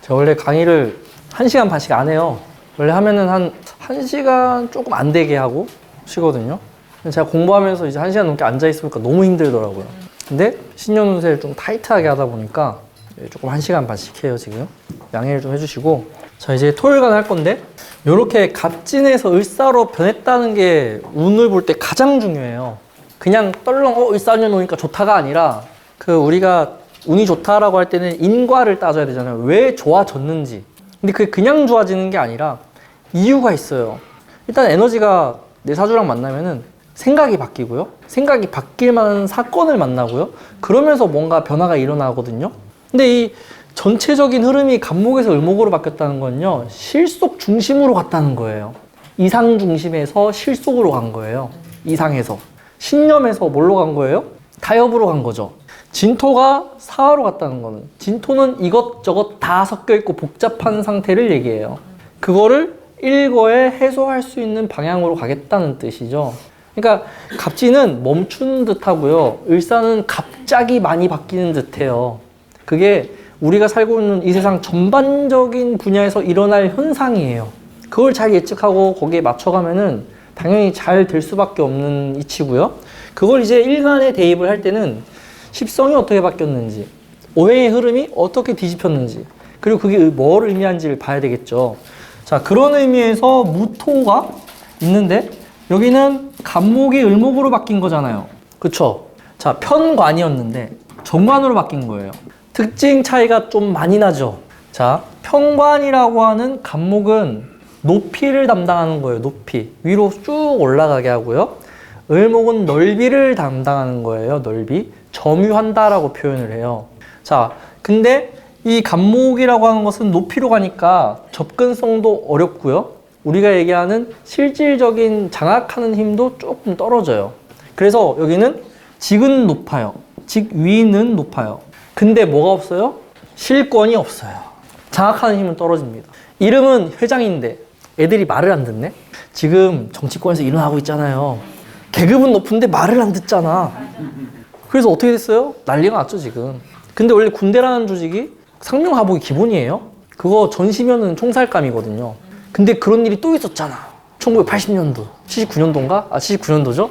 제가 원래 강의를 1시간 반씩 안 해요. 원래 하면은 한 1시간 조금 안 되게 하고 쉬거든요. 제가 공부하면서 이제 1시간 넘게 앉아있으니까 너무 힘들더라고요. 근데 신년운세를 좀 타이트하게 하다 보니까 조금 1시간 반씩 해요, 지금. 양해를 좀 해주시고. 자, 이제 토요일간 할 건데, 요렇게 갑진에서 을사로 변했다는 게 운을 볼 때 가장 중요해요. 그냥 떨렁, 을사년 오니까 좋다가 아니라, 우리가 운이 좋다라고 할 때는 인과를 따져야 되잖아요. 왜 좋아졌는지. 근데 그게 그냥 좋아지는 게 아니라 이유가 있어요. 일단 에너지가 내 사주랑 만나면은 생각이 바뀌고요. 생각이 바뀔 만한 사건을 만나고요. 그러면서 뭔가 변화가 일어나거든요. 근데 이 전체적인 흐름이 갑목에서 을목으로 바뀌었다는 건요, 실속 중심으로 갔다는 거예요. 이상 중심에서 실속으로 간 거예요. 이상에서. 신념에서 뭘로 간 거예요? 타협으로 간 거죠. 진토가 사화로 갔다는 거는, 진토는 이것저것 다 섞여 있고 복잡한 상태를 얘기해요. 그거를 일거에 해소할 수 있는 방향으로 가겠다는 뜻이죠. 그러니까 갑진은 멈추는 듯 하고요, 을사는 갑자기 많이 바뀌는 듯 해요. 그게 우리가 살고 있는 이 세상 전반적인 분야에서 일어날 현상이에요. 그걸 잘 예측하고 거기에 맞춰가면은 당연히 잘 될 수밖에 없는 이치고요. 그걸 이제 일간에 대입을 할 때는 십성이 어떻게 바뀌었는지, 오행의 흐름이 어떻게 뒤집혔는지, 그리고 그게 뭘 의미하는지를 봐야 되겠죠. 자, 그런 의미에서 무토가 있는데, 여기는 갑목이 을목으로 바뀐 거잖아요. 그쵸? 자, 편관이었는데 정관으로 바뀐 거예요. 특징 차이가 좀 많이 나죠. 자, 편관이라고 하는 갑목은 높이를 담당하는 거예요. 높이. 위로 쭉 올라가게 하고요. 을목은 넓이를 담당하는 거예요. 넓이. 점유한다라고 표현을 해요. 자, 근데 이 갑목이라고 하는 것은 높이로 가니까 접근성도 어렵고요. 우리가 얘기하는 실질적인 장악하는 힘도 조금 떨어져요. 그래서 여기는 직은 높아요. 직위는 높아요. 근데 뭐가 없어요? 실권이 없어요. 장악하는 힘은 떨어집니다. 이름은 회장인데 애들이 말을 안 듣네? 지금 정치권에서 일어나고 있잖아요. 계급은 높은데 말을 안 듣잖아. 그래서 어떻게 됐어요? 난리가 났죠, 지금. 근데 원래 군대라는 조직이 상명하복이 기본이에요. 그거 전시면은 총살감이거든요. 근데 그런 일이 또 있었잖아. 1980년도, 79년도인가? 79년도죠?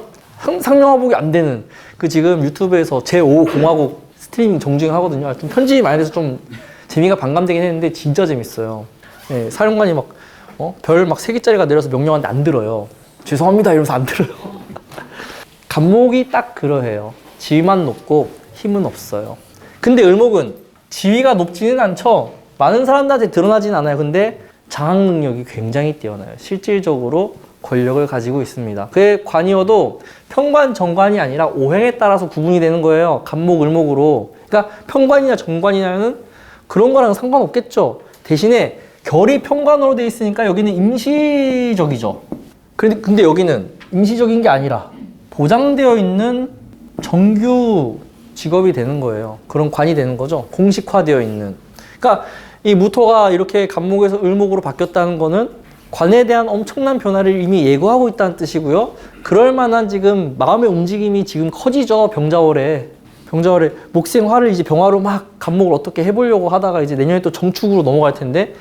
상명하복이 안 되는, 지금 유튜브에서 제5공화국 스트리밍 정주행 하거든요. 좀 편집이 많이 돼서 좀 재미가 반감되긴 했는데 진짜 재밌어요. 네, 사령관이 별 3개짜리가 내려서 명령하는데 안 들어요. 죄송합니다 이러면서 안 들어요. 갑목이 딱 그러해요. 지위만 높고 힘은 없어요. 근데 을목은 지위가 높지는 않죠. 많은 사람들한테 드러나진 않아요. 근데 장악 능력이 굉장히 뛰어나요. 실질적으로 권력을 가지고 있습니다. 그게 관이어도 편관, 정관이 아니라 오행에 따라서 구분이 되는 거예요. 갑목, 을목으로. 그러니까 편관이냐 정관이냐는 그런 거랑 상관없겠죠. 대신에 결이 편관으로 돼 있으니까 여기는 임시적이죠. 근데 여기는 임시적인 게 아니라 보장되어 있는 정규 직업이 되는 거예요. 그런 관이 되는 거죠. 공식화되어 있는. 그러니까 이 무토가 이렇게 갑목에서 을목으로 바뀌었다는 거는 관에 대한 엄청난 변화를 이미 예고하고 있다는 뜻이고요. 그럴 만한 지금 마음의 움직임이 지금 커지죠. 병자월에 목생화를 이제 병화로 막 갑목을 어떻게 해보려고 하다가 이제 내년에 또 정축으로 넘어갈 텐데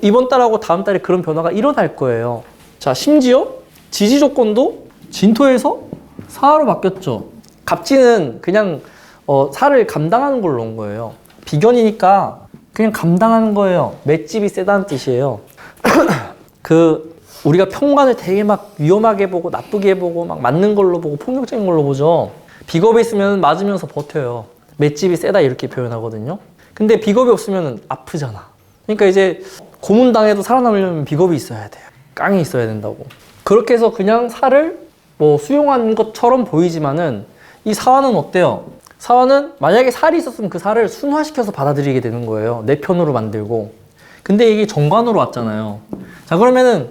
이번 달하고 다음 달에 그런 변화가 일어날 거예요. 자, 심지어 지지 조건도 진토에서 사화로 바뀌었죠. 갑진은 그냥 사를 감당하는 걸로 온 거예요. 비견이니까 그냥 감당하는 거예요. 맷집이 세다는 뜻이에요. 우리가 편관을 되게 막 위험하게 보고 나쁘게 보고 막 맞는 걸로 보고 폭력적인 걸로 보죠. 비겁이 있으면 맞으면서 버텨요. 맷집이 세다 이렇게 표현하거든요. 근데 비겁이 없으면 아프잖아. 그러니까 이제 고문당해도 살아남으려면 비겁이 있어야 돼요. 깡이 있어야 된다고. 그렇게 해서 그냥 살을 수용한 것처럼 보이지만은 이 사화는 어때요? 사화는 만약에 살이 있었으면 그 살을 순화시켜서 받아들이게 되는 거예요. 내 편으로 만들고. 근데 이게 정관으로 왔잖아요. 자, 그러면은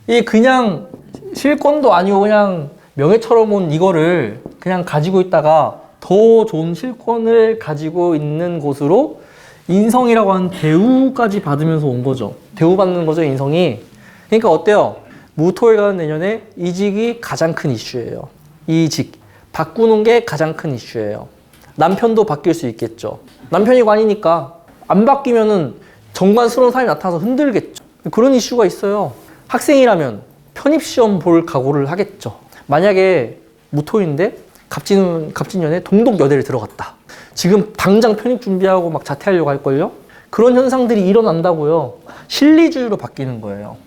이 그냥 실권도 아니고 그냥 명예처럼 온 이거를 그냥 가지고 있다가 더 좋은 실권을 가지고 있는 곳으로 인성이라고 하는 대우까지 받으면서 온 거죠. 대우받는 거죠, 인성이. 그러니까 어때요? 무토에 가는 내년에 이직이 가장 큰 이슈예요. 이직. 바꾸는 게 가장 큰 이슈예요. 남편도 바뀔 수 있겠죠. 남편이 관이니까 안 바뀌면은 정관스러운 사람이 나타나서 흔들겠죠. 그런 이슈가 있어요. 학생이라면 편입시험 볼 각오를 하겠죠. 만약에 무토인데 갑진년에 동독여대를 들어갔다. 지금 당장 편입 준비하고 막 자퇴하려고 할걸요? 그런 현상들이 일어난다고요. 실리주의로 바뀌는 거예요.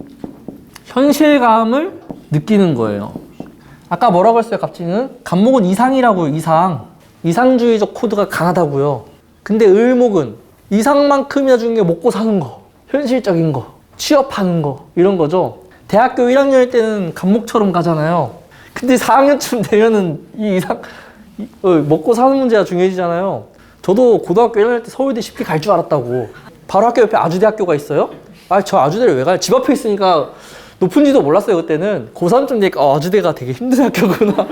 현실감을 느끼는 거예요. 아까 뭐라고 했어요, 갑진은? 갑목은 이상이라고요, 이상. 이상주의적 코드가 강하다고요. 근데 을목은 이상만큼이나 중요한 게 먹고 사는 거, 현실적인 거, 취업하는 거, 이런 거죠. 대학교 1학년일 때는 갑목처럼 가잖아요. 근데 4학년쯤 되면은 먹고 사는 문제가 중요해지잖아요. 저도 고등학교 1학년 때 서울대 쉽게 갈 줄 알았다고. 바로 학교 옆에 아주대학교가 있어요? 저 아주대를 왜 가요? 집 앞에 있으니까 높은지도 몰랐어요, 그때는. 고3쯤 되니까 아주대가 되게 힘든 학교구나.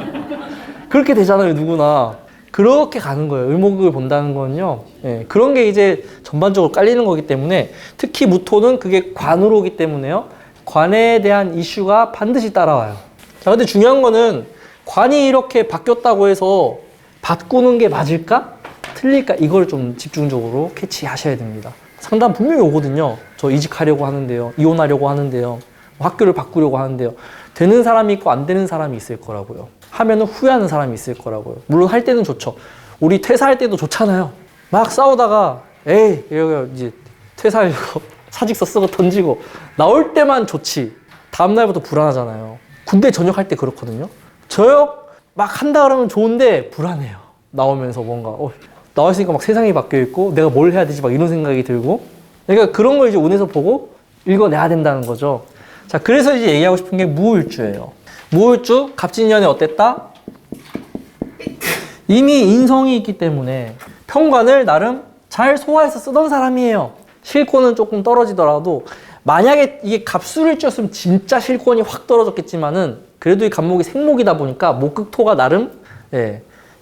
그렇게 되잖아요, 누구나. 그렇게 가는 거예요. 을목을 본다는 건요. 예, 그런 게 이제 전반적으로 깔리는 거기 때문에, 특히 무토는 그게 관으로 오기 때문에요. 관에 대한 이슈가 반드시 따라와요. 자, 근데 중요한 거는 관이 이렇게 바뀌었다고 해서 바꾸는 게 맞을까? 틀릴까? 이걸 좀 집중적으로 캐치하셔야 됩니다. 상담 분명히 오거든요. 저 이직하려고 하는데요. 이혼하려고 하는데요. 학교를 바꾸려고 하는데요. 되는 사람이 있고 안 되는 사람이 있을 거라고요. 하면은 후회하는 사람이 있을 거라고요. 물론 할 때는 좋죠. 우리 퇴사할 때도 좋잖아요. 막 싸우다가 에이 이러고 이제 퇴사하려고 사직서 쓰고 던지고 나올 때만 좋지. 다음 날부터 불안하잖아요. 군대 전역할 때 그렇거든요. 전역 막 한다 그러면 좋은데 불안해요. 나오면서 뭔가 나와 있으니까 막 세상이 바뀌어 있고 내가 뭘 해야 되지 막 이런 생각이 들고. 그러니까 그런 걸 이제 운에서 보고 읽어내야 된다는 거죠. 자, 그래서 이제 얘기하고 싶은 게 무을주예요. 무을주, 갑진년에 어땠다? 이미 인성이 있기 때문에 평관을 나름 잘 소화해서 쓰던 사람이에요. 실권은 조금 떨어지더라도 만약에 이게 갑수를 쪘으면 진짜 실권이 확 떨어졌겠지만은 그래도 이 갑목이 생목이다 보니까 목극토가 나름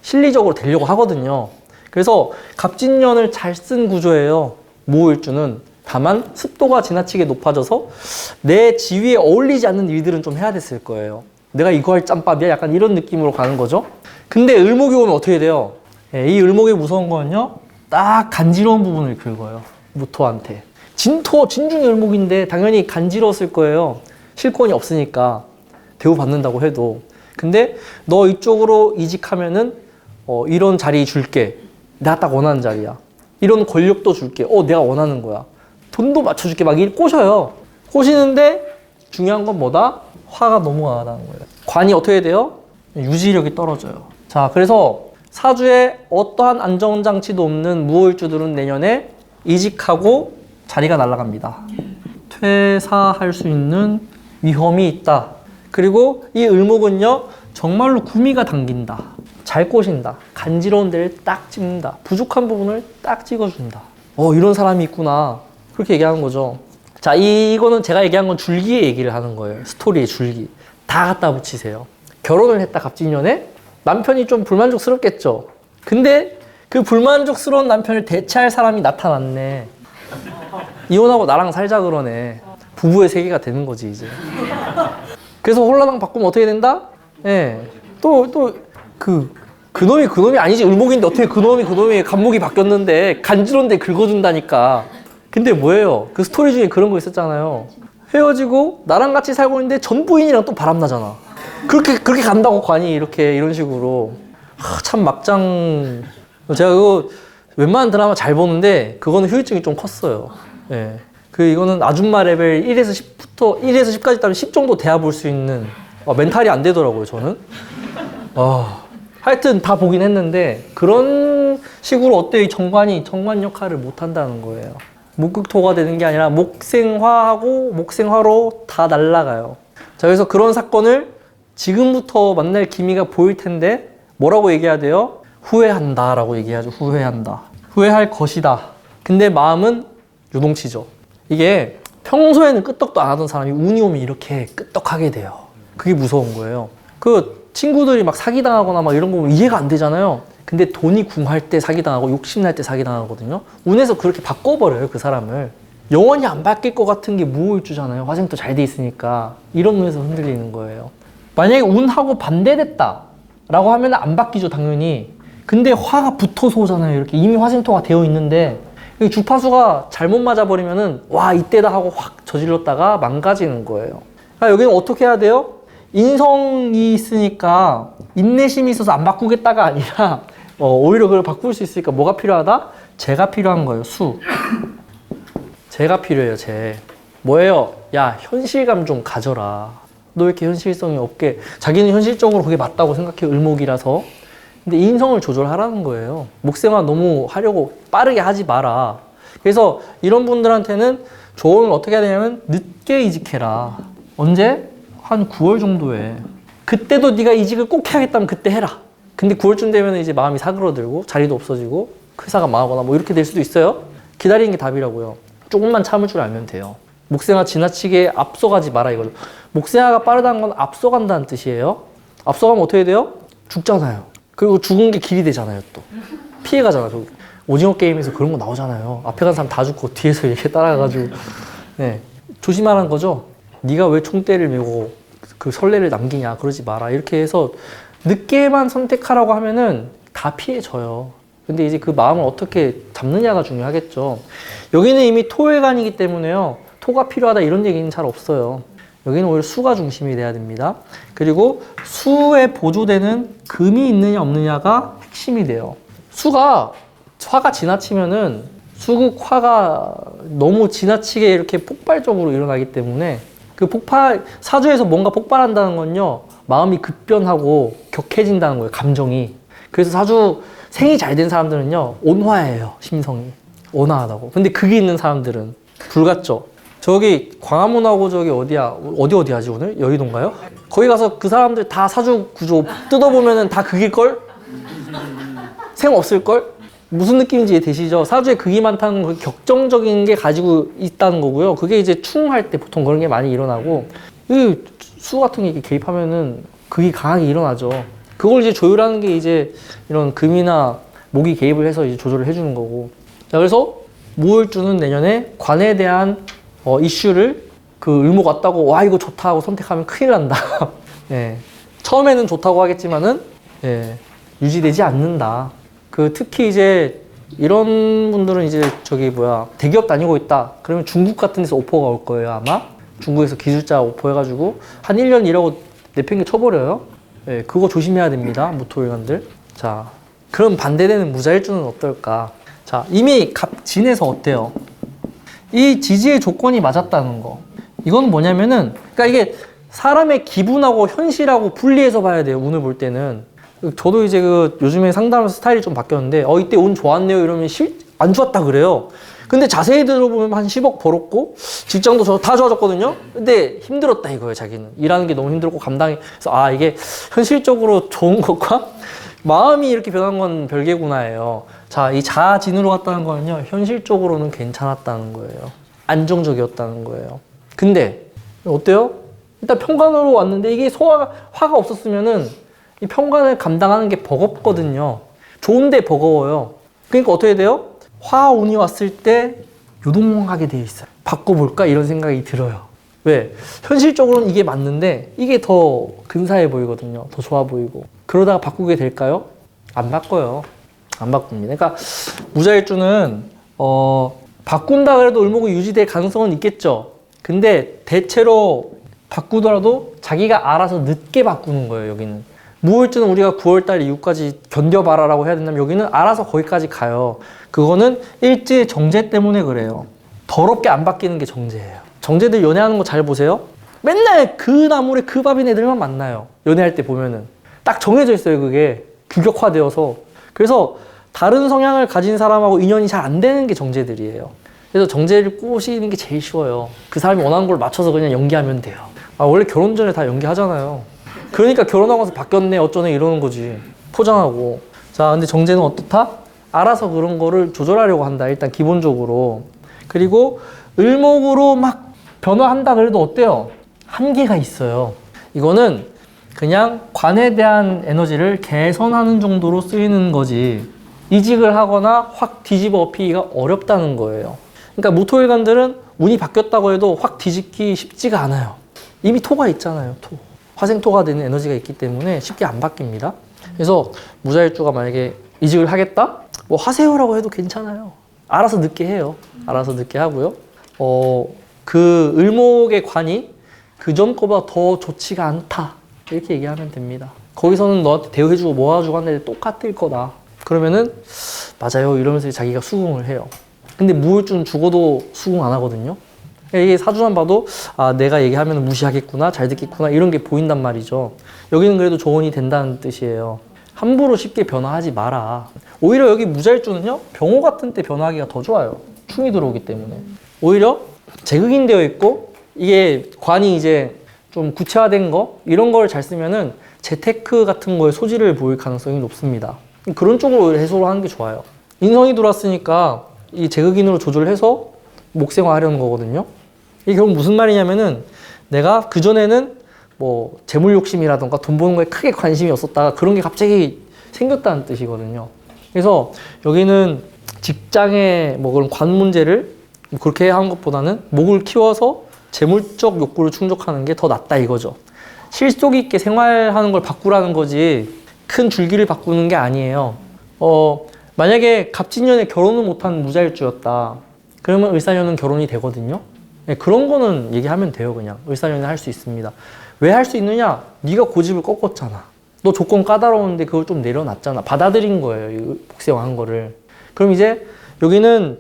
실리적으로 되려고 하거든요. 그래서 갑진년을 잘 쓴 구조예요. 무을주는. 다만 습도가 지나치게 높아져서 내 지위에 어울리지 않는 일들은 좀 해야 됐을 거예요. 내가 이거 할 짬밥이야? 약간 이런 느낌으로 가는 거죠. 근데 을목이 오면 어떻게 돼요? 이 을목의 무서운 거는요. 딱 간지러운 부분을 긁어요. 무토한테. 진중의 을목인데 당연히 간지러웠을 거예요. 실권이 없으니까. 대우받는다고 해도. 근데 너 이쪽으로 이직하면은 이런 자리 줄게. 내가 딱 원하는 자리야. 이런 권력도 줄게. 내가 원하는 거야. 돈도 맞춰줄게. 막 꼬셔요. 꼬시는데 중요한 건 뭐다? 화가 너무 강하다는 거예요. 관이 어떻게 돼요? 유지력이 떨어져요. 자, 그래서 사주에 어떠한 안정장치도 없는 무을주들은 내년에 이직하고 자리가 날아갑니다. 퇴사할 수 있는 위험이 있다. 그리고 이 을목은요, 정말로 구미가 당긴다. 잘 꼬신다. 간지러운 데를 딱 찝는다. 부족한 부분을 딱 찍어준다. 이런 사람이 있구나. 그렇게 얘기하는 거죠. 자, 이거는 제가 얘기한 건 줄기의 얘기를 하는 거예요. 스토리의 줄기. 다 갖다 붙이세요. 결혼을 했다, 갑진년에. 남편이 좀 불만족스럽겠죠. 근데 그 불만족스러운 남편을 대체할 사람이 나타났네. 이혼하고 나랑 살자 그러네. 부부의 세계가 되는 거지, 이제. 그래서 홀라당 바꾸면 어떻게 된다? 그놈이 아니지. 을목인데 어떻게 그놈이 갑목이 바뀌었는데 간지러운데 긁어준다니까. 근데 뭐예요? 그 스토리 중에 그런 거 있었잖아요. 헤어지고 나랑 같이 살고 있는데 전 부인이랑 또 바람나잖아. 그렇게 간다고 관이 이런 식으로. 참 막장. 제가 그거 웬만한 드라마 잘 보는데 그거는 후유증이 좀 컸어요. 이거는 아줌마 레벨 1에서 10까지 따면 10 정도 돼야 볼 수 있는 멘탈이 안 되더라고요, 저는. 하여튼 다 보긴 했는데 그런 식으로 어때요? 이 정관 역할을 못 한다는 거예요. 목극토가 되는 게 아니라 목생화하고 목생화로 다 날아가요. 자, 그래서 그런 사건을 지금부터 만날 기미가 보일 텐데 뭐라고 얘기해야 돼요? 후회한다 라고 얘기하죠. 후회한다. 후회할 것이다. 근데 마음은 유동치죠. 이게 평소에는 끄떡도 안 하던 사람이 운이 오면 이렇게 끄떡하게 돼요. 그게 무서운 거예요. 친구들이 막 사기당하거나 막 이런 거 보면 이해가 안 되잖아요. 근데 돈이 궁할 때 사기당하고 욕심날 때 사기당하거든요. 운에서 그렇게 바꿔버려요, 그 사람을. 영원히 안 바뀔 것 같은 게 무을주잖아요. 화생도 잘 돼 있으니까. 이런 운에서 흔들리는 거예요. 만약에 운하고 반대됐다 라고 하면 안 바뀌죠, 당연히. 근데 화가 붙어서 오잖아요. 이렇게 이미 화생토가 되어 있는데 이 주파수가 잘못 맞아버리면은 와 이때다 하고 확 저질렀다가 망가지는 거예요. 그러니까 여기는 어떻게 해야 돼요? 인성이 있으니까 인내심이 있어서 안 바꾸겠다가 아니라 오히려 그걸 바꿀 수 있으니까 뭐가 필요하다? 재가 필요한 거예요. 수. 재가 필요해요. 재. 뭐예요? 야 현실감 좀 가져라. 너 왜 이렇게 현실성이 없게, 자기는 현실적으로 그게 맞다고 생각해, 을목이라서. 근데 인성을 조절하라는 거예요. 목생화 너무 하려고 빠르게 하지 마라. 그래서 이런 분들한테는 조언을 어떻게 해야 되냐면 늦게 이직해라. 언제? 한 9월 정도에. 그때도 네가 이직을 꼭 해야겠다면 그때 해라. 근데 9월쯤 되면 이제 마음이 사그러들고 자리도 없어지고 회사가 망하거나 뭐 이렇게 될 수도 있어요. 기다리는 게 답이라고요. 조금만 참을 줄 알면 돼요. 목생화 지나치게 앞서가지 마라 이거죠. 목생화가 빠르다는 건 앞서간다는 뜻이에요. 앞서가면 어떻게 돼요? 죽잖아요. 그리고 죽은 게 길이 되잖아요. 또 피해가잖아. 오징어 게임에서 그런 거 나오잖아요. 앞에 간 사람 다 죽고 뒤에서 이렇게 따라가가지고. 네. 조심하라는 거죠. 네가 왜 총대를 메고 그 선례를 남기냐, 그러지 마라. 이렇게 해서 늦게만 선택하라고 하면은 다 피해져요. 근데 이제 그 마음을 어떻게 잡느냐가 중요하겠죠. 여기는 이미 토일간이기 때문에요. 토가 필요하다 이런 얘기는 잘 없어요. 여기는 오히려 수가 중심이 돼야 됩니다. 그리고 수에 보조되는 금이 있느냐 없느냐가 핵심이 돼요. 수가, 화가 지나치면은 수국 화가 너무 지나치게 이렇게 폭발적으로 일어나기 때문에 그 사주에서 뭔가 폭발한다는 건요, 마음이 급변하고 격해진다는 거예요, 감정이. 그래서 사주 생이 잘 된 사람들은요, 온화해요, 심성이. 온화하다고. 근데 극이 있는 사람들은 불같죠. 저기 광화문하고 저기 어디 하지 오늘? 여의도인가요? 거기 가서 그 사람들 다 사주 구조 뜯어보면은 다 극일걸? 생 없을걸? 무슨 느낌인지 이해되시죠? 사주에 극이 많다는 건 격정적인 게 가지고 있다는 거고요. 그게 이제 충할 때 보통 그런 게 많이 일어나고, 이 수 같은 게 개입하면은 극이 강하게 일어나죠. 그걸 이제 조율하는 게 이제 이런 금이나 목이 개입을 해서 이제 조절을 해주는 거고. 자, 그래서 무을주는 내년에 관에 대한 이슈를 그 을목 왔다고 와 이거 좋다 하고 선택하면 큰일 난다. 예. 처음에는 좋다고 하겠지만은 예, 유지되지 않는다. 그 특히 이제 이런 분들은 이제 대기업 다니고 있다. 그러면 중국 같은 데서 오퍼가 올 거예요, 아마. 중국에서 기술자 오퍼 해가지고 한 1년 일하고 내팽개 쳐버려요. 예, 그거 조심해야 됩니다, 무토일관들. 자, 그럼 반대되는 무자일주는 어떨까? 자, 이미 갑진에서 어때요? 이 지지의 조건이 맞았다는 거. 이건 뭐냐면은, 그러니까 이게 사람의 기분하고 현실하고 분리해서 봐야 돼요, 운을 볼 때는. 저도 이제 요즘에 상담 스타일이 좀 바뀌었는데, 이때 운 좋았네요 이러면 안 좋았다 그래요. 근데 자세히 들어보면 한 10억 벌었고, 직장도 다 좋아졌거든요? 근데 힘들었다 이거예요, 자기는. 일하는 게 너무 힘들고 그래서 이게 현실적으로 좋은 것과 마음이 이렇게 변한 건 별개구나예요. 자, 이 자진으로 갔다는 거는요, 현실적으로는 괜찮았다는 거예요. 안정적이었다는 거예요. 근데, 어때요? 일단 평관으로 왔는데 이게 화가 없었으면은 이 평관을 감당하는 게 버겁거든요. 좋은데 버거워요. 그러니까 어떻게 돼요? 화운이 왔을 때 요동하게 돼 있어요. 바꿔볼까? 이런 생각이 들어요. 왜? 현실적으로는 이게 맞는데 이게 더 근사해 보이거든요. 더 좋아 보이고. 그러다가 바꾸게 될까요? 안 바꿔요. 안 바꿉니다. 그러니까 무자일주는 바꾼다 그래도 을목이 유지될 가능성은 있겠죠. 근데 대체로 바꾸더라도 자기가 알아서 늦게 바꾸는 거예요, 여기는. 무을주는 우리가 9월달 이후까지 견뎌봐라라고 해야 된다면 여기는 알아서 거기까지 가요. 그거는 일지의 정제 때문에 그래요. 더럽게 안 바뀌는 게 정제예요. 정제들 연애하는 거 잘 보세요. 맨날 그 나물에 그 밥인 애들만 만나요. 연애할 때 보면은. 딱 정해져 있어요, 그게. 규격화되어서. 그래서 다른 성향을 가진 사람하고 인연이 잘 안 되는 게 정제들이에요. 그래서 정제를 꼬시는 게 제일 쉬워요. 그 사람이 원하는 걸 맞춰서 그냥 연기하면 돼요. 원래 결혼 전에 다 연기하잖아요. 그러니까 결혼하고 나서 바뀌었네 어쩌네 이러는 거지. 포장하고. 자, 근데 정제는 어떻다? 알아서 그런 거를 조절하려고 한다, 일단 기본적으로. 그리고 을목으로 막 변화한다 그래도 어때요? 한계가 있어요. 이거는 그냥 관에 대한 에너지를 개선하는 정도로 쓰이는 거지 이직을 하거나 확 뒤집어 엎이기가 어렵다는 거예요. 그러니까 무토일관들은 운이 바뀌었다고 해도 확 뒤집기 쉽지가 않아요. 이미 토가 있잖아요, 토. 화생토가 되는 에너지가 있기 때문에 쉽게 안 바뀝니다. 그래서 무자일주가 만약에 이직을 하겠다? 뭐 하세요라고 해도 괜찮아요. 알아서 늦게 해요. 알아서 늦게 하고요. 그 을목의 관이 그 전 거보다 더 좋지가 않다. 이렇게 얘기하면 됩니다. 거기서는 너한테 대우해주고 모아주고 하는데 똑같을 거다. 그러면은 맞아요. 이러면서 자기가 수긍을 해요. 근데 무을주는 죽어도 수긍 안 하거든요. 이게 사주만 봐도 아 내가 얘기하면 무시하겠구나, 잘 듣겠구나 이런 게 보인단 말이죠. 여기는 그래도 조언이 된다는 뜻이에요. 함부로 쉽게 변화하지 마라. 오히려 여기 무자일주는요, 병호 같은 때 변화하기가 더 좋아요. 충이 들어오기 때문에. 오히려 재극인되어 있고 이게 관이 이제 좀 구체화된 거 이런 걸 잘 쓰면은 재테크 같은 거에 소질을 보일 가능성이 높습니다. 그런 쪽으로 해소를 하는 게 좋아요. 인성이 들어왔으니까 이 재극인으로 조절해서 목생화하려는 거거든요. 이게 결국 무슨 말이냐면은 내가 그전에는 뭐 재물 욕심이라던가 돈 버는 거에 크게 관심이 없었다가 그런 게 갑자기 생겼다는 뜻이거든요. 그래서 여기는 직장의 뭐 그런 관 문제를 그렇게 하는 것보다는 목을 키워서 재물적 욕구를 충족하는 게 더 낫다 이거죠. 실속 있게 생활하는 걸 바꾸라는 거지 큰 줄기를 바꾸는 게 아니에요. 만약에 갑진년에 결혼을 못한 무자일주였다. 그러면 을사년은 결혼이 되거든요. 네, 그런 거는 얘기하면 돼요. 그냥 을사년에 할 수 있습니다. 왜 할 수 있느냐? 네가 고집을 꺾었잖아. 너 조건 까다로운데 그걸 좀 내려놨잖아. 받아들인 거예요. 이 복세왕한 거를. 그럼 이제 여기는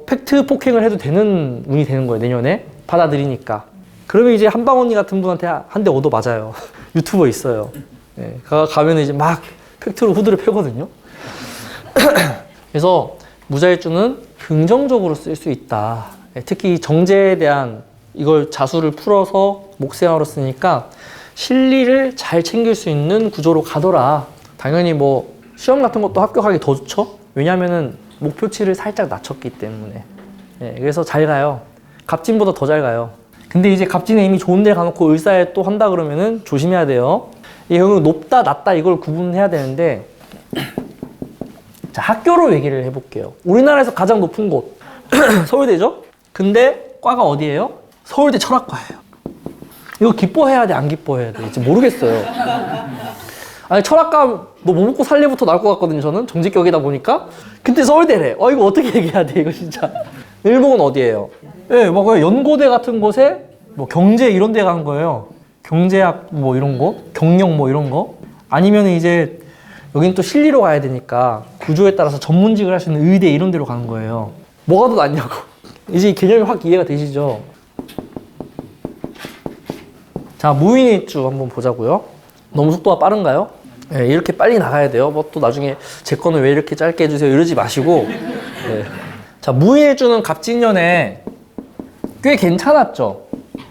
팩트 폭행을 해도 되는 운이 되는 거예요. 내년에 받아들이니까. 그러면 이제 한방 언니 같은 분한테 한 대 얻어 맞아요. 유튜버 있어요. 네, 가면 이제 막 팩트로 후드를 패거든요. 그래서 무자일주는 긍정적으로 쓸 수 있다. 특히 정제에 대한 이걸 자수를 풀어서 목생화로 쓰니까 실리를 잘 챙길 수 있는 구조로 가더라. 당연히 뭐 시험 같은 것도 합격하기 더 좋죠. 왜냐하면은 목표치를 살짝 낮췄기 때문에. 네, 그래서 잘 가요. 갑진보다 더 잘 가요. 근데 이제 갑진에 이미 좋은 데 가놓고 을사에 또 한다 그러면은 조심해야 돼요. 이 결국 높다 낮다 이걸 구분해야 되는데 자, 학교로 얘기를 해볼게요. 우리나라에서 가장 높은 곳 서울대죠? 근데 과가 어디예요? 서울대 철학과예요. 이거 기뻐해야 돼, 안 기뻐해야 돼? 이제 모르겠어요. 아니 철학과 너 뭐 먹고 살래부터 나올 것 같거든요. 저는 정직격이다 보니까. 근데 서울대래. 이거 어떻게 얘기해야 돼 이거 진짜. 일본은 어디예요? 예, 네, 뭐 연고대 같은 곳에 뭐 경제 이런 데 간 거예요. 경제학 뭐 이런 거, 경영 뭐 이런 거. 아니면 이제 여긴 또 실리로 가야 되니까 구조에 따라서 전문직을 할 수 있는 의대 이런 데로 가는 거예요. 뭐가 더 낫냐고. 이제 개념이 확 이해가 되시죠? 자, 무인일주 한번 보자고요. 너무 속도가 빠른가요? 네, 이렇게 빨리 나가야 돼요. 뭐 또 나중에 제 거는 왜 이렇게 짧게 해주세요 이러지 마시고. 네. 자, 무인일주는 갑진년에 꽤 괜찮았죠.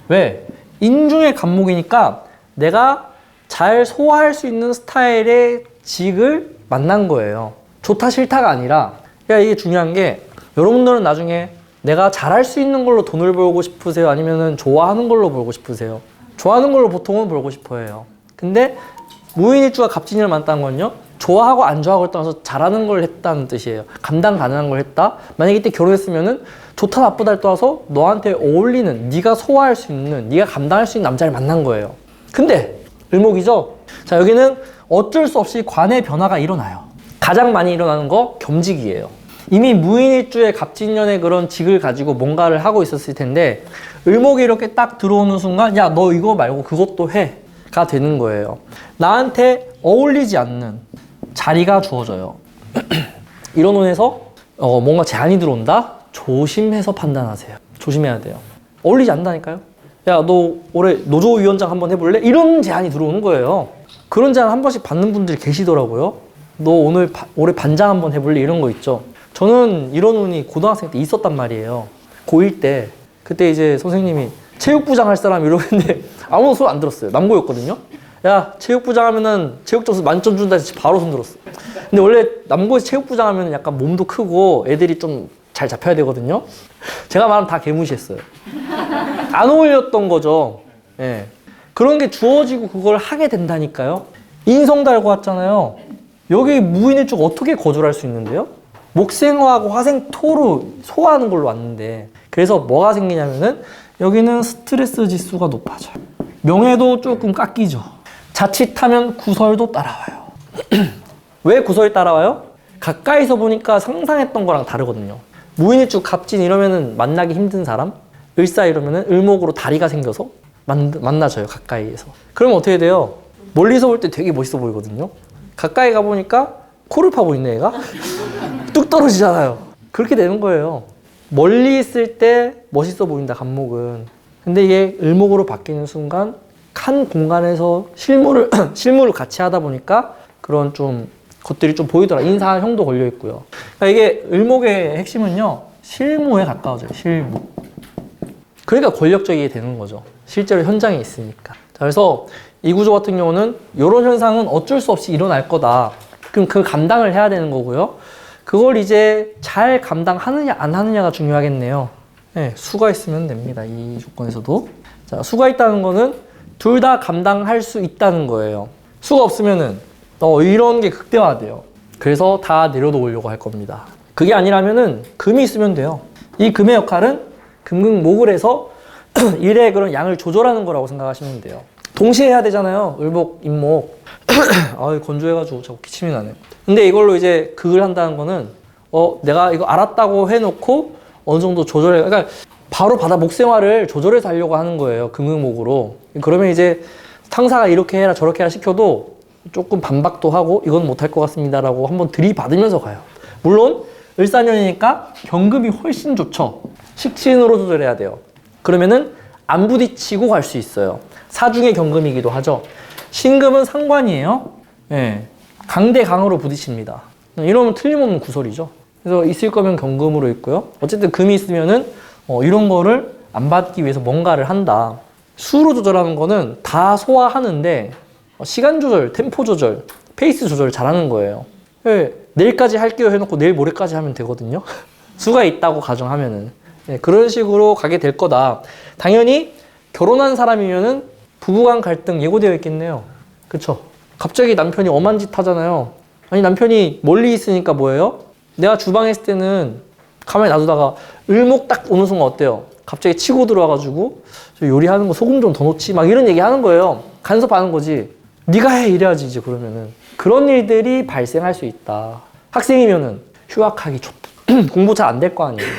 왜? 인중의 갑목이니까 내가 잘 소화할 수 있는 스타일의 직을 만난 거예요. 좋다 싫다가 아니라, 그러니까 이게 중요한 게 여러분들은 나중에 내가 잘할 수 있는 걸로 돈을 벌고 싶으세요? 아니면은 좋아하는 걸로 벌고 싶으세요? 좋아하는 걸로 보통은 벌고 싶어 해요. 근데 무인일주가 갑진년을 만났다는 건요, 좋아하고 안 좋아하고를 떠나서 잘하는 걸 했다는 뜻이에요. 감당 가능한 걸 했다. 만약에 이때 결혼했으면은 좋다 나쁘다를 떠나서 너한테 어울리는, 네가 소화할 수 있는, 네가 감당할 수 있는 남자를 만난 거예요. 근데 을목이죠. 자, 여기는 어쩔 수 없이 관의 변화가 일어나요. 가장 많이 일어나는 거 겸직이에요. 이미 무인일주의 갑진년의 그런 직을 가지고 뭔가를 하고 있었을 텐데 을목이 이렇게 딱 들어오는 순간 야, 너 이거 말고 그것도 해 가 되는 거예요. 나한테 어울리지 않는 자리가 주어져요. 이런 운에서 뭔가 제안이 들어온다? 조심해서 판단하세요. 조심해야 돼요. 어울리지 않는다니까요. 야, 너 올해 노조위원장 한번 해볼래? 이런 제안이 들어오는 거예요. 그런 제안 한 번씩 받는 분들이 계시더라고요. 너 올해 반장 한번 해볼래? 이런 거 있죠. 저는 이런 운이 고등학생 때 있었단 말이에요. 고1 때. 그때 이제 선생님이 체육부장 할 사람 이러는데 아무도 손 안 들었어요. 남고였거든요. 야, 체육부장 하면은 체육점수 만점 준다 해서 바로 손 들었어. 근데 원래 남고에서 체육부장 하면 약간 몸도 크고 애들이 좀 잘 잡혀야 되거든요. 제가 말하면 다 개무시했어요. 안 어울렸던 거죠. 예. 그런 게 주어지고 그걸 하게 된다니까요. 인성 달고 왔잖아요. 여기 무인일주가 어떻게 거절할 수 있는데요? 목생화하고 화생토로 소화하는 걸로 왔는데, 그래서 뭐가 생기냐면은 여기는 스트레스 지수가 높아져요. 명예도 조금 깎이죠. 자칫하면 구설도 따라와요. 왜 구설이 따라와요? 가까이서 보니까 상상했던 거랑 다르거든요. 무인일주 갑진 이러면은 만나기 힘든 사람, 을사 이러면은 을목으로 다리가 생겨서 만나져요, 가까이에서. 그러면 어떻게 돼요? 멀리서 볼 때 되게 멋있어 보이거든요. 가까이 가보니까 코를 파고 있네, 얘가. 뚝 떨어지잖아요. 그렇게 되는 거예요. 멀리 있을 때 멋있어 보인다, 갑목은. 근데 이게 을목으로 바뀌는 순간 한 공간에서 실무를 같이 하다 보니까 그런 좀 것들이 좀 보이더라. 인사형도 걸려 있고요. 그러니까 이게 을목의 핵심은요, 실무에 가까워져요, 실무. 그러니까 권력적이게 되는 거죠. 실제로 현장에 있으니까. 자, 그래서 이 구조 같은 경우는 이런 현상은 어쩔 수 없이 일어날 거다. 그럼 그 감당을 해야 되는 거고요. 그걸 이제 잘 감당하느냐 안 하느냐가 중요하겠네요. 네, 수가 있으면 됩니다. 이 조건에서도. 자, 수가 있다는 거는 둘 다 감당할 수 있다는 거예요. 수가 없으면은 이런 게 극대화돼요. 그래서 다 내려놓으려고 할 겁니다. 그게 아니라면은 금이 있으면 돼요. 이 금의 역할은 금극목을 해서 일의 그런 양을 조절하는 거라고 생각하시면 돼요. 동시에 해야 되잖아요. 을목, 임목. 아, 건조해가지고 자꾸 기침이 나네. 근데 이걸로 이제 극을 한다는 거는 내가 이거 알았다고 해놓고 어느 정도 조절해. 그러니까 바로 바다 목생활을 조절해서 하려고 하는 거예요. 금극목으로. 그러면 이제 상사가 이렇게 해라 저렇게 해라 시켜도 조금 반박도 하고 이건 못할 것 같습니다라고 한번 들이받으면서 가요. 물론 을사년이니까 경금이 훨씬 좋죠. 식신으로 조절해야 돼요. 그러면은 안 부딪히고 갈 수 있어요. 사중의 경금이기도 하죠. 신금은 상관이에요. 네. 강대 강으로 부딪힙니다. 이러면 틀림없는 구설이죠. 그래서 있을 거면 경금으로 있고요. 어쨌든 금이 있으면은 이런 거를 안 받기 위해서 뭔가를 한다. 수로 조절하는 거는 다 소화하는데 시간 조절, 템포 조절, 페이스 조절 잘하는 거예요. 네. 내일까지 할게요 해놓고 내일 모레까지 하면 되거든요. 수가 있다고 가정하면은. 네, 그런 식으로 가게 될 거다. 당연히 결혼한 사람이면은 부부간 갈등 예고되어 있겠네요. 그쵸? 갑자기 남편이 엄한 짓 하잖아요. 아니, 남편이 멀리 있으니까 뭐예요? 내가 주방에 있을 때는 가만히 놔두다가 을목 딱 오는 순간 어때요? 갑자기 치고 들어와가지고 저 요리하는 거 소금 좀 더 넣지 막 이런 얘기 하는 거예요. 간섭하는 거지. 네가 해 이래야지 이제 그러면은. 그런 일들이 발생할 수 있다. 학생이면은 휴학하기 공부 잘 안 될 거 아니에요.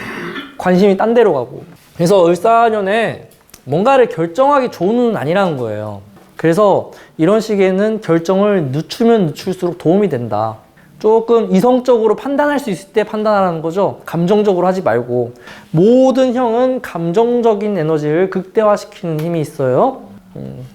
관심이 딴 데로 가고. 그래서 을사년에 뭔가를 결정하기 좋은 운은 아니라는 거예요. 그래서 이런 시기에는 결정을 늦추면 늦출수록 도움이 된다. 조금 이성적으로 판단할 수 있을 때 판단하라는 거죠. 감정적으로 하지 말고. 모든 형은 감정적인 에너지를 극대화시키는 힘이 있어요.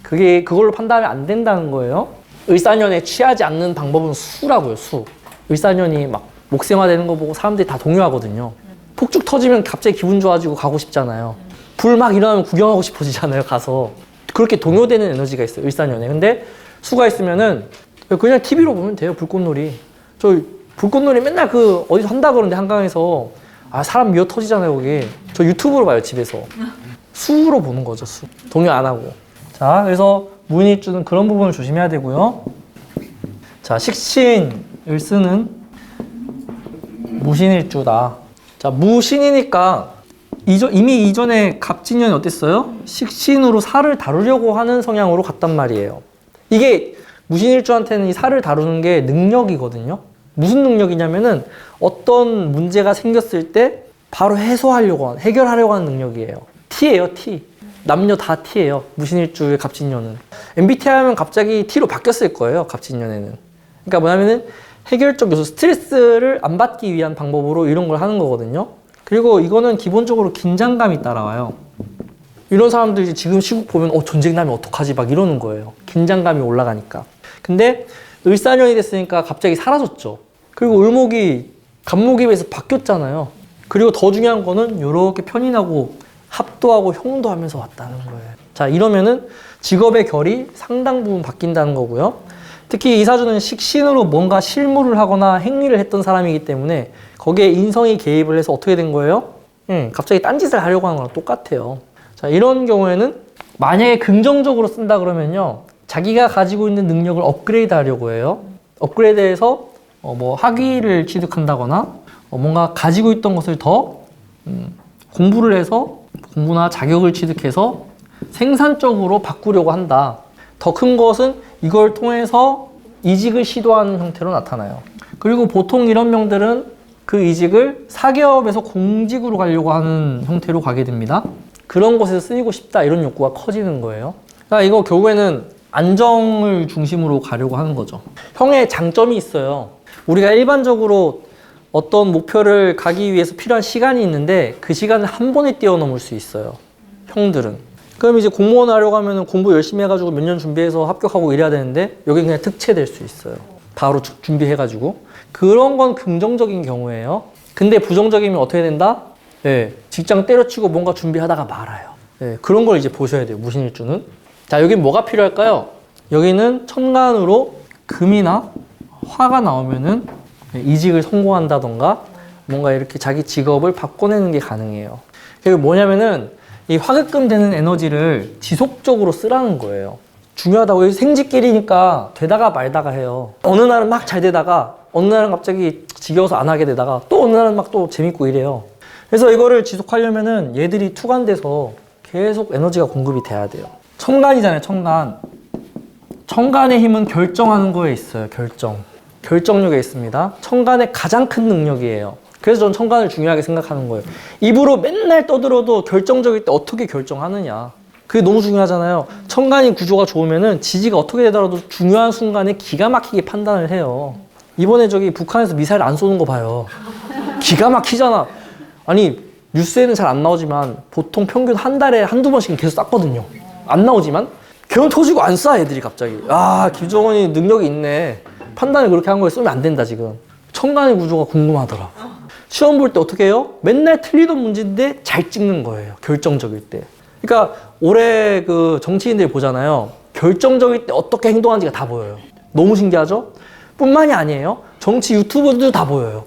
그걸로 판단하면 안 된다는 거예요. 을사년에 취하지 않는 방법은 수라고요, 수. 을사년이 막 목생화되는 거 보고 사람들이 다 동요하거든요. 폭죽 터지면 갑자기 기분 좋아지고 가고 싶잖아요. 불 막 일어나면 구경하고 싶어지잖아요, 가서. 그렇게 동요되는 에너지가 있어요, 을사년에. 근데 수가 있으면은 그냥 TV로 보면 돼요, 불꽃놀이. 저 불꽃놀이 맨날 어디서 한다 그러는데 한강에서 사람 미어 터지잖아요, 거기. 저 유튜브로 봐요, 집에서. 수로 보는 거죠, 수. 동요 안 하고. 자, 그래서 무인일주는 그런 부분을 조심해야 되고요. 자, 식신을 쓰는 무신일주다. 자, 무신이니까 이미 이전에 갑진년이 어땠어요? 식신으로 살을 다루려고 하는 성향으로 갔단 말이에요. 이게 무신일주한테는 이 살을 다루는 게 능력이거든요. 무슨 능력이냐면은 어떤 문제가 생겼을 때 바로 해결하려고 하는 능력이에요. T예요, T. 남녀 다 T예요. 무신일주의 갑진년은. MBTI 하면 갑자기 T로 바뀌었을 거예요, 갑진년에는. 그러니까 뭐냐면은 해결적 요소, 스트레스를 안 받기 위한 방법으로 이런 걸 하는 거거든요. 그리고 이거는 기본적으로 긴장감이 따라와요. 이런 사람들이 지금 시국 보면 전쟁 나면 어떡하지 막 이러는 거예요. 긴장감이 올라가니까. 근데 을사년이 됐으니까 갑자기 사라졌죠. 그리고 을목이 갑목에 비해서 바뀌었잖아요. 그리고 더 중요한 거는 이렇게 편인하고 합도하고 형도하면서 왔다는 거예요. 자, 이러면은 직업의 결이 상당 부분 바뀐다는 거고요. 특히 이 사주는 식신으로 뭔가 실무를 하거나 행위를 했던 사람이기 때문에 거기에 인성이 개입을 해서 어떻게 된 거예요? 갑자기 딴짓을 하려고 하는 거랑 똑같아요. 자, 이런 경우에는 만약에 긍정적으로 쓴다 그러면요, 자기가 가지고 있는 능력을 업그레이드 하려고 해요. 업그레이드해서 뭐 학위를 취득한다거나 뭔가 가지고 있던 것을 더 공부를 해서 공부나 자격을 취득해서 생산적으로 바꾸려고 한다. 더 큰 것은 이걸 통해서 이직을 시도하는 형태로 나타나요. 그리고 보통 이런 명들은 그 이직을 사기업에서 공직으로 가려고 하는 형태로 가게 됩니다. 그런 곳에서 쓰이고 싶다 이런 욕구가 커지는 거예요. 그러니까 이거 결국에는 안정을 중심으로 가려고 하는 거죠. 형의 장점이 있어요. 우리가 일반적으로 어떤 목표를 가기 위해서 필요한 시간이 있는데 그 시간을 한 번에 뛰어넘을 수 있어요. 형들은. 그럼 이제 공무원 하려고 하면 공부 열심히 해가지고 몇 년 준비해서 합격하고 이래야 되는데 여기 그냥 특채될 수 있어요. 바로 준비해가지고. 그런 건 긍정적인 경우예요. 근데 부정적이면 어떻게 된다? 네, 직장 때려치고 뭔가 준비하다가 말아요. 네, 그런 걸 이제 보셔야 돼요. 무신일주는. 자, 여기 뭐가 필요할까요? 여기는 천간으로 금이나 화가 나오면은 이직을 성공한다던가 뭔가 이렇게 자기 직업을 바꿔내는 게 가능해요. 그리고 뭐냐면은 이 화급금 되는 에너지를 지속적으로 쓰라는 거예요. 중요하다고. 생쥐끼리니까 되다가 말다가 해요. 어느 날은 막 잘 되다가 어느 날은 갑자기 지겨워서 안 하게 되다가 또 어느 날은 막 또 재밌고 이래요. 그래서 이거를 지속하려면은 얘들이 투간돼서 계속 에너지가 공급이 돼야 돼요. 천간이잖아요, 천간. 천간의 힘은 결정하는 거에 있어요, 결정력에 있습니다. 천간의 가장 큰 능력이에요. 그래서 전 천간을 중요하게 생각하는 거예요. 입으로 맨날 떠들어도 결정적일 때 어떻게 결정하느냐. 그게 너무 중요하잖아요. 천간이 구조가 좋으면은 지지가 어떻게 되더라도 중요한 순간에 기가 막히게 판단을 해요. 이번에 저기 북한에서 미사일 안 쏘는 거 봐요. 기가 막히잖아. 아니, 뉴스에는 잘 안 나오지만 보통 평균 한 달에 한두 번씩은 계속 쐈거든요. 안 나오지만 걔는 터지고 안 쏴, 애들이 갑자기. 아, 김정은이 능력이 있네. 판단을 그렇게 한 거에 쏘면 안 된다, 지금. 천간의 구조가 궁금하더라. 시험 볼 때 어떻게 해요? 맨날 틀리던 문제인데 잘 찍는 거예요, 결정적일 때. 그러니까 올해 그 정치인들 보잖아요. 결정적일 때 어떻게 행동하는지가 다 보여요. 너무 신기하죠? 뿐만이 아니에요. 정치 유튜버들도 다 보여요.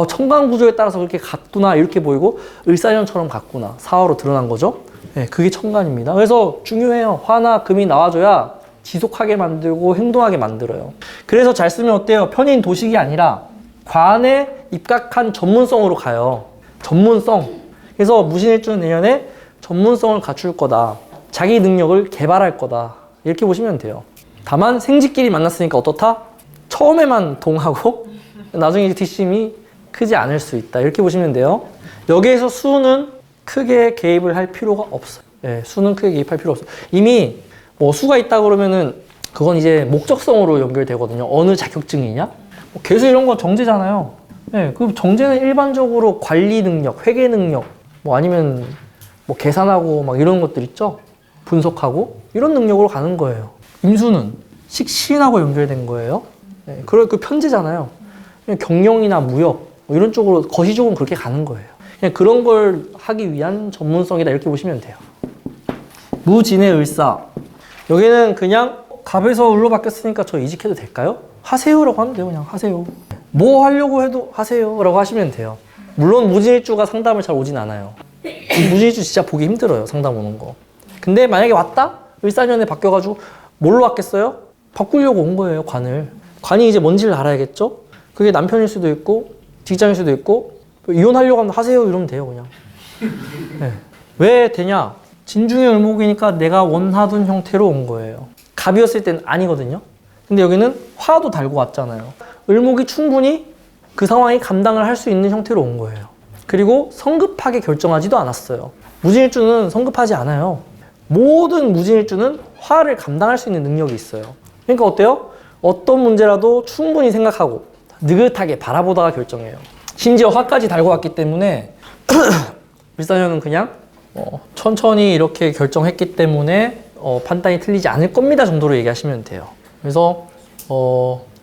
천간 구조에 따라서 그렇게 같구나 이렇게 보이고 을사년처럼 같구나. 사화로 드러난 거죠. 네, 그게 천간입니다. 그래서 중요해요. 화나 금이 나와줘야 지속하게 만들고 행동하게 만들어요. 그래서 잘 쓰면 어때요? 편인 도식이 아니라 관에 입각한 전문성으로 가요. 전문성. 그래서 무신일주는 내년에 전문성을 갖출 거다. 자기 능력을 개발할 거다. 이렇게 보시면 돼요. 다만 생쥐끼리 만났으니까 어떻다? 처음에만 동하고 나중에 뒷심이 크지 않을 수 있다. 이렇게 보시면 돼요. 여기에서 수는 크게 개입을 할 필요가 없어요. 네, 수는 크게 개입할 필요 없어요. 이미 뭐 수가 있다 그러면은 그건 이제 목적성으로 연결되거든요. 어느 자격증이냐? 개수 이런 건 정제잖아요. 네, 그 정제는 일반적으로 관리 능력, 회계 능력, 뭐 아니면 뭐 계산하고 막 이런 것들 있죠? 분석하고 이런 능력으로 가는 거예요. 임수는 식신하고 연결된 거예요. 네, 그 편제잖아요. 경영이나 무역 뭐 이런 쪽으로 거시적으로 그렇게 가는 거예요. 그냥 그런 걸 하기 위한 전문성이다 이렇게 보시면 돼요. 무진의 을사. 여기는 그냥 갑에서 을로 바뀌었으니까 저 이직해도 될까요? 하세요라고 하면 돼요. 그냥 하세요. 뭐 하려고 해도 하세요라고 하시면 돼요. 물론 무진일주가 상담을 잘 오진 않아요. 무진일주 진짜 보기 힘들어요. 상담 오는 거. 근데 만약에 왔다? 을사년에 바뀌어가지고 뭘로 왔겠어요? 바꾸려고 온 거예요. 관을. 관이 이제 뭔지를 알아야겠죠? 그게 남편일 수도 있고 직장일 수도 있고 이혼하려고 하면 하세요 이러면 돼요. 그냥. 네. 왜 되냐? 진중의 을목이니까 내가 원하던 형태로 온 거예요. 갑이었을 때는 아니거든요. 근데 여기는 화도 달고 왔잖아요. 을목이 충분히 그 상황이 감당을 할 수 있는 형태로 온 거예요. 그리고 성급하게 결정하지도 않았어요. 무진일주는 성급하지 않아요. 모든 무진일주는 화를 감당할 수 있는 능력이 있어요. 그러니까 어때요? 어떤 문제라도 충분히 생각하고 느긋하게 바라보다가 결정해요. 심지어 화까지 달고 왔기 때문에 을사년은 그냥 천천히 이렇게 결정했기 때문에 판단이 틀리지 않을 겁니다 정도로 얘기하시면 돼요. 그래서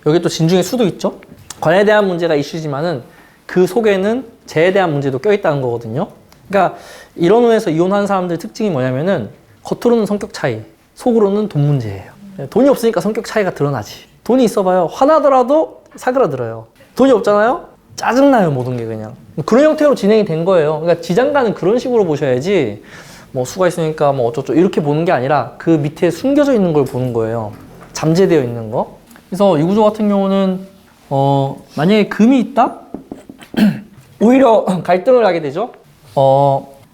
여기 또 진중의 수도 있죠. 관에 대한 문제가 이슈지만은 그 속에는 재에 대한 문제도 껴있다는 거거든요. 그러니까 이론에서 이혼하는 사람들 특징이 뭐냐면은 겉으로는 성격 차이, 속으로는 돈 문제예요. 돈이 없으니까 성격 차이가 드러나지. 돈이 있어봐요. 화나더라도 사그라들어요. 돈이 없잖아요? 짜증나요, 모든 게 그냥. 그런 형태로 진행이 된 거예요. 그러니까 지장간은 그런 식으로 보셔야지, 뭐 수가 있으니까 뭐 어쩌고 이렇게 보는 게 아니라 그 밑에 숨겨져 있는 걸 보는 거예요. 잠재되어 있는 거. 그래서 이 구조 같은 경우는, 만약에 금이 있다? 오히려 갈등을 하게 되죠.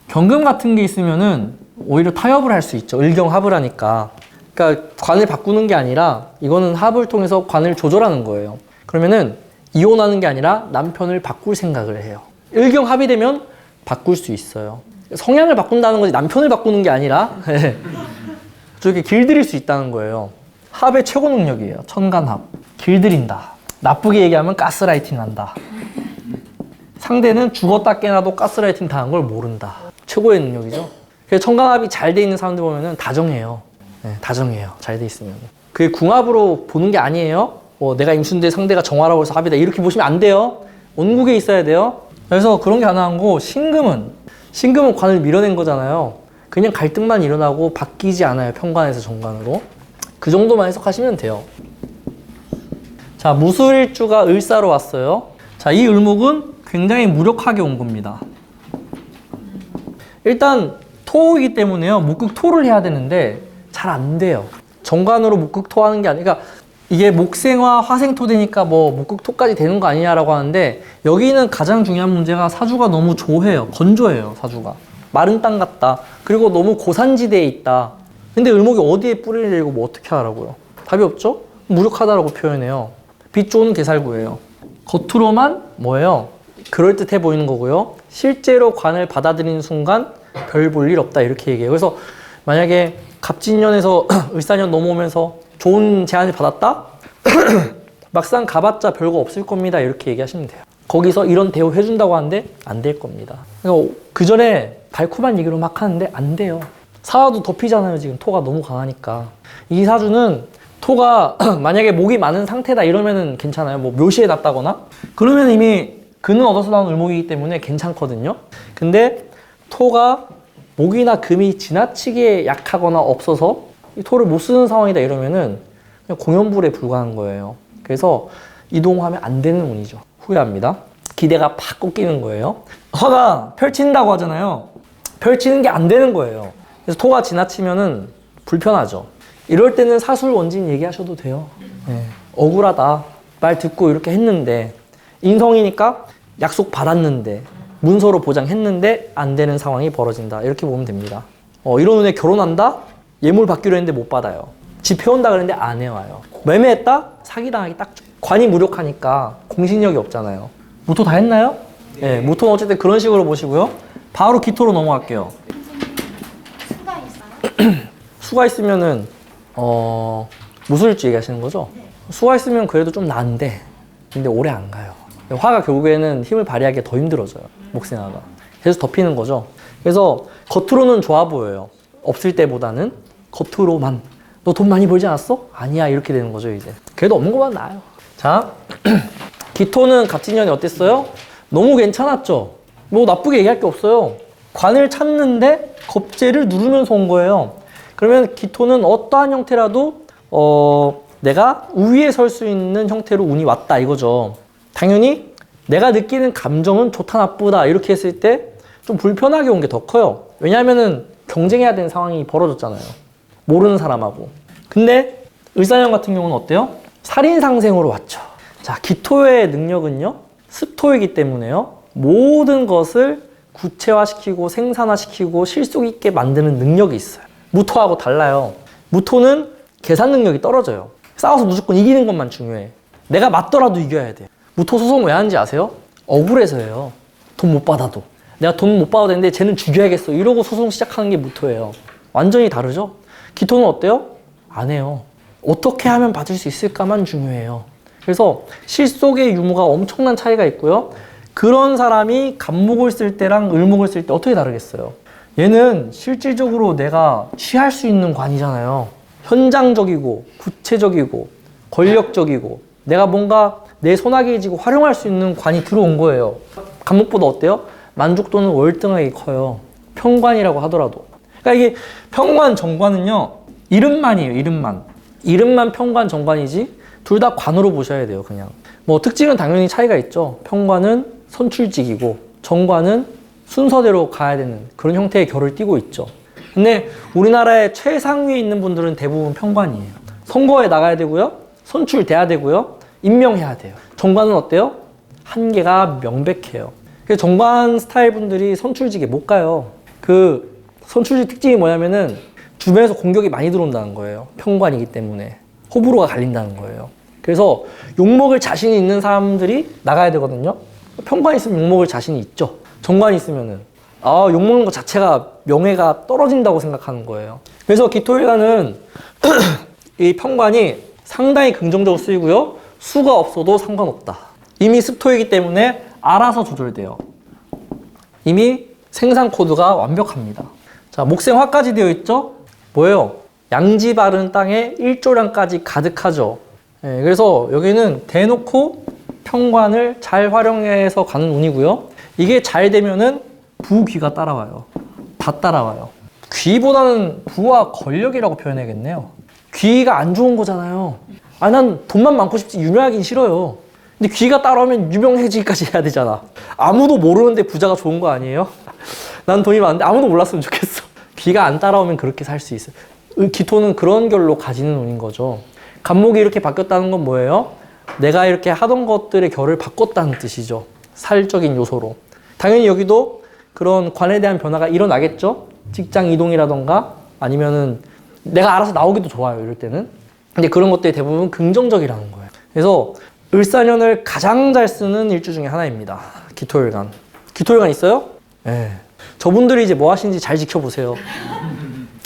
경금 같은 게 있으면은 오히려 타협을 할 수 있죠. 을경합을 하니까. 그러니까 관을 바꾸는 게 아니라 이거는 합을 통해서 관을 조절하는 거예요. 그러면은 이혼하는 게 아니라 남편을 바꿀 생각을 해요. 일경 합의되면 바꿀 수 있어요. 성향을 바꾼다는 거지 남편을 바꾸는 게 아니라 저렇게 길들일 수 있다는 거예요. 합의 최고 능력이에요. 천간합. 길들인다. 나쁘게 얘기하면 가스라이팅 한다. 상대는 죽었다 깨나도 가스라이팅 당한 걸 모른다. 최고의 능력이죠. 그래서 천간합이 잘 돼 있는 사람들 보면은 다정해요. 네, 다정해요. 잘 돼 있으면. 그게 궁합으로 보는 게 아니에요. 내가 임신돼 상대가 정화라고 해서 합이다. 이렇게 보시면 안 돼요. 원국에 있어야 돼요. 그래서 그런 게 하나 하고, 신금은 관을 밀어낸 거잖아요. 그냥 갈등만 일어나고 바뀌지 않아요. 편관에서 정관으로. 그 정도만 해석하시면 돼요. 자, 무술일주가 을사로 왔어요. 자, 이 을목은 굉장히 무력하게 온 겁니다. 일단 토이기 때문에요. 목극토를 해야 되는데 잘 안 돼요. 정관으로 목극토 하는 게 아니라, 그러니까 이게 목생화 화생토 되니까 뭐 목극토까지 되는 거 아니냐라고 하는데, 여기는 가장 중요한 문제가 사주가 너무 조해요. 건조해요, 사주가. 마른 땅 같다. 그리고 너무 고산지대에 있다. 근데 을목이 어디에 뿌리를 내리고 뭐 어떻게 하라고요? 답이 없죠? 무력하다라고 표현해요. 빛 좋은 개살구예요. 겉으로만 뭐예요? 그럴듯해 보이는 거고요. 실제로 관을 받아들이는 순간 별 볼 일 없다 이렇게 얘기해요. 그래서 만약에 갑진년에서 을사년 넘어오면서 좋은 제안을 받았다? 막상 가봤자 별거 없을 겁니다 이렇게 얘기하시면 돼요. 거기서 이런 대우 해준다고 하는데 안 될 겁니다. 그 전에 달콤한 얘기로 막 하는데 안 돼요. 사화도 덮이잖아요. 지금 토가 너무 강하니까. 이 사주는 토가 만약에 목이 많은 상태다 이러면은 괜찮아요. 뭐 묘시에 났다거나 그러면 이미 금은 얻어서 나온 을목이기 때문에 괜찮거든요. 근데 토가 목이나 금이 지나치게 약하거나 없어서 이 토를 못 쓰는 상황이다 이러면은 그냥 공연불에 불과한 거예요. 그래서 이동하면 안 되는 운이죠. 후회합니다. 기대가 팍 꺾이는 거예요. 화가 펼친다고 하잖아요. 펼치는 게 안 되는 거예요. 그래서 토가 지나치면은 불편하죠. 이럴 때는 사술 원진 얘기하셔도 돼요. 네. 억울하다. 말 듣고 이렇게 했는데, 인성이니까 약속 받았는데, 문서로 보장했는데 안 되는 상황이 벌어진다. 이렇게 보면 됩니다. 이런 운에 결혼한다? 예물 받기로 했는데 못 받아요. 집 해온다 그랬는데 안 해와요. 매매했다? 사기당하기 딱 좋아요. 관이 무력하니까 공신력이 없잖아요. 모토 다 했나요? 네, 모토는 어쨌든 그런 식으로 보시고요. 바로 기토로 넘어갈게요. 수가 있어요? 수가 있으면은 무술일주 얘기하시는 거죠? 네. 수가 있으면 그래도 좀 나은데, 근데 오래 안 가요. 화가 결국에는 힘을 발휘하기가 더 힘들어져요. 목생화가. 계속 덮이는 거죠. 그래서 겉으로는 좋아 보여요. 없을 때보다는 겉으로만. 너 돈 많이 벌지 않았어? 아니야. 이렇게 되는 거죠, 이제. 그래도 없는 것만 나아요. 자, 기토는 갑진년이 어땠어요? 너무 괜찮았죠? 뭐 나쁘게 얘기할 게 없어요. 관을 찾는데 겁재를 누르면서 온 거예요. 그러면 기토는 어떠한 형태라도 내가 우위에 설 수 있는 형태로 운이 왔다 이거죠. 당연히 내가 느끼는 감정은 좋다 나쁘다 이렇게 했을 때 좀 불편하게 온 게 더 커요. 왜냐하면은 경쟁해야 되는 상황이 벌어졌잖아요. 모르는 사람하고. 근데 을사년 같은 경우는 어때요? 살인상생으로 왔죠. 자, 기토의 능력은요, 습토이기 때문에요, 모든 것을 구체화시키고 생산화시키고 실속 있게 만드는 능력이 있어요. 무토하고 달라요. 무토는 계산 능력이 떨어져요. 싸워서 무조건 이기는 것만 중요해. 내가 맞더라도 이겨야 돼. 무토 소송 왜 하는지 아세요? 억울해서예요. 돈 못 받아도. 내가 돈 못 받아도 되는데 쟤는 죽여야겠어. 이러고 소송 시작하는 게 무토예요. 완전히 다르죠? 기토는 어때요? 안 해요. 어떻게 하면 받을 수 있을까만 중요해요. 그래서 실속의 유무가 엄청난 차이가 있고요. 그런 사람이 갑목을 쓸 때랑 을목을 쓸 때 어떻게 다르겠어요? 얘는 실질적으로 내가 취할 수 있는 관이잖아요. 현장적이고 구체적이고 권력적이고 내가 뭔가 내 손아귀에 쥐고 활용할 수 있는 관이 들어온 거예요. 갑목보다 어때요? 만족도는 월등하게 커요. 평관이라고 하더라도. 그러니까 이게 평관, 정관은요, 이름만이에요. 이름만 평관, 정관이지 둘 다 관으로 보셔야 돼요. 그냥 뭐 특징은 당연히 차이가 있죠. 평관은 선출직이고 정관은 순서대로 가야 되는 그런 형태의 결을 띠고 있죠. 근데 우리나라의 최상위에 있는 분들은 대부분 평관이에요. 선거에 나가야 되고요, 선출돼야 되고요, 임명해야 돼요. 정관은 어때요? 한계가 명백해요. 그래서 정관 스타일 분들이 선출직에 못 가요. 그 선출직 특징이 뭐냐면은 주변에서 공격이 많이 들어온다는 거예요. 평관이기 때문에 호불호가 갈린다는 거예요. 그래서 욕먹을 자신이 있는 사람들이 나가야 되거든요. 평관이 있으면 욕먹을 자신이 있죠. 정관이 있으면은 욕먹는 것 자체가 명예가 떨어진다고 생각하는 거예요. 그래서 기토일간은 이 평관이 상당히 긍정적으로 쓰이고요. 수가 없어도 상관없다. 이미 습토이기 때문에 알아서 조절돼요. 이미 생산 코드가 완벽합니다. 자, 목생화까지 되어 있죠? 뭐예요? 양지 바른 땅에 일조량까지 가득하죠. 네, 그래서 여기는 대놓고 평관을 잘 활용해서 가는 운이고요. 이게 잘 되면은 부귀가 따라와요. 다 따라와요. 귀보다는 부와 권력이라고 표현해야겠네요. 귀가 안 좋은 거잖아요. 난 돈만 많고 싶지 유명하긴 싫어요. 근데 귀가 따라오면 유명해지기까지 해야 되잖아. 아무도 모르는데 부자가 좋은 거 아니에요? 난 돈이 많은데 아무도 몰랐으면 좋겠어. 귀가 안 따라오면 그렇게 살 수 있어요. 기토는 그런 결로 가지는 운인 거죠. 간목이 이렇게 바뀌었다는 건 뭐예요? 내가 이렇게 하던 것들의 결을 바꿨다는 뜻이죠. 살적인 요소로. 당연히 여기도 그런 관에 대한 변화가 일어나겠죠? 직장 이동이라던가 아니면은 내가 알아서 나오기도 좋아요, 이럴 때는. 근데 그런 것들이 대부분 긍정적이라는 거예요. 그래서 을사년을 가장 잘 쓰는 일주 중에 하나입니다. 기토일간. 기토일간 있어요? 네. 저분들이 이제 뭐 하시는지 잘 지켜보세요.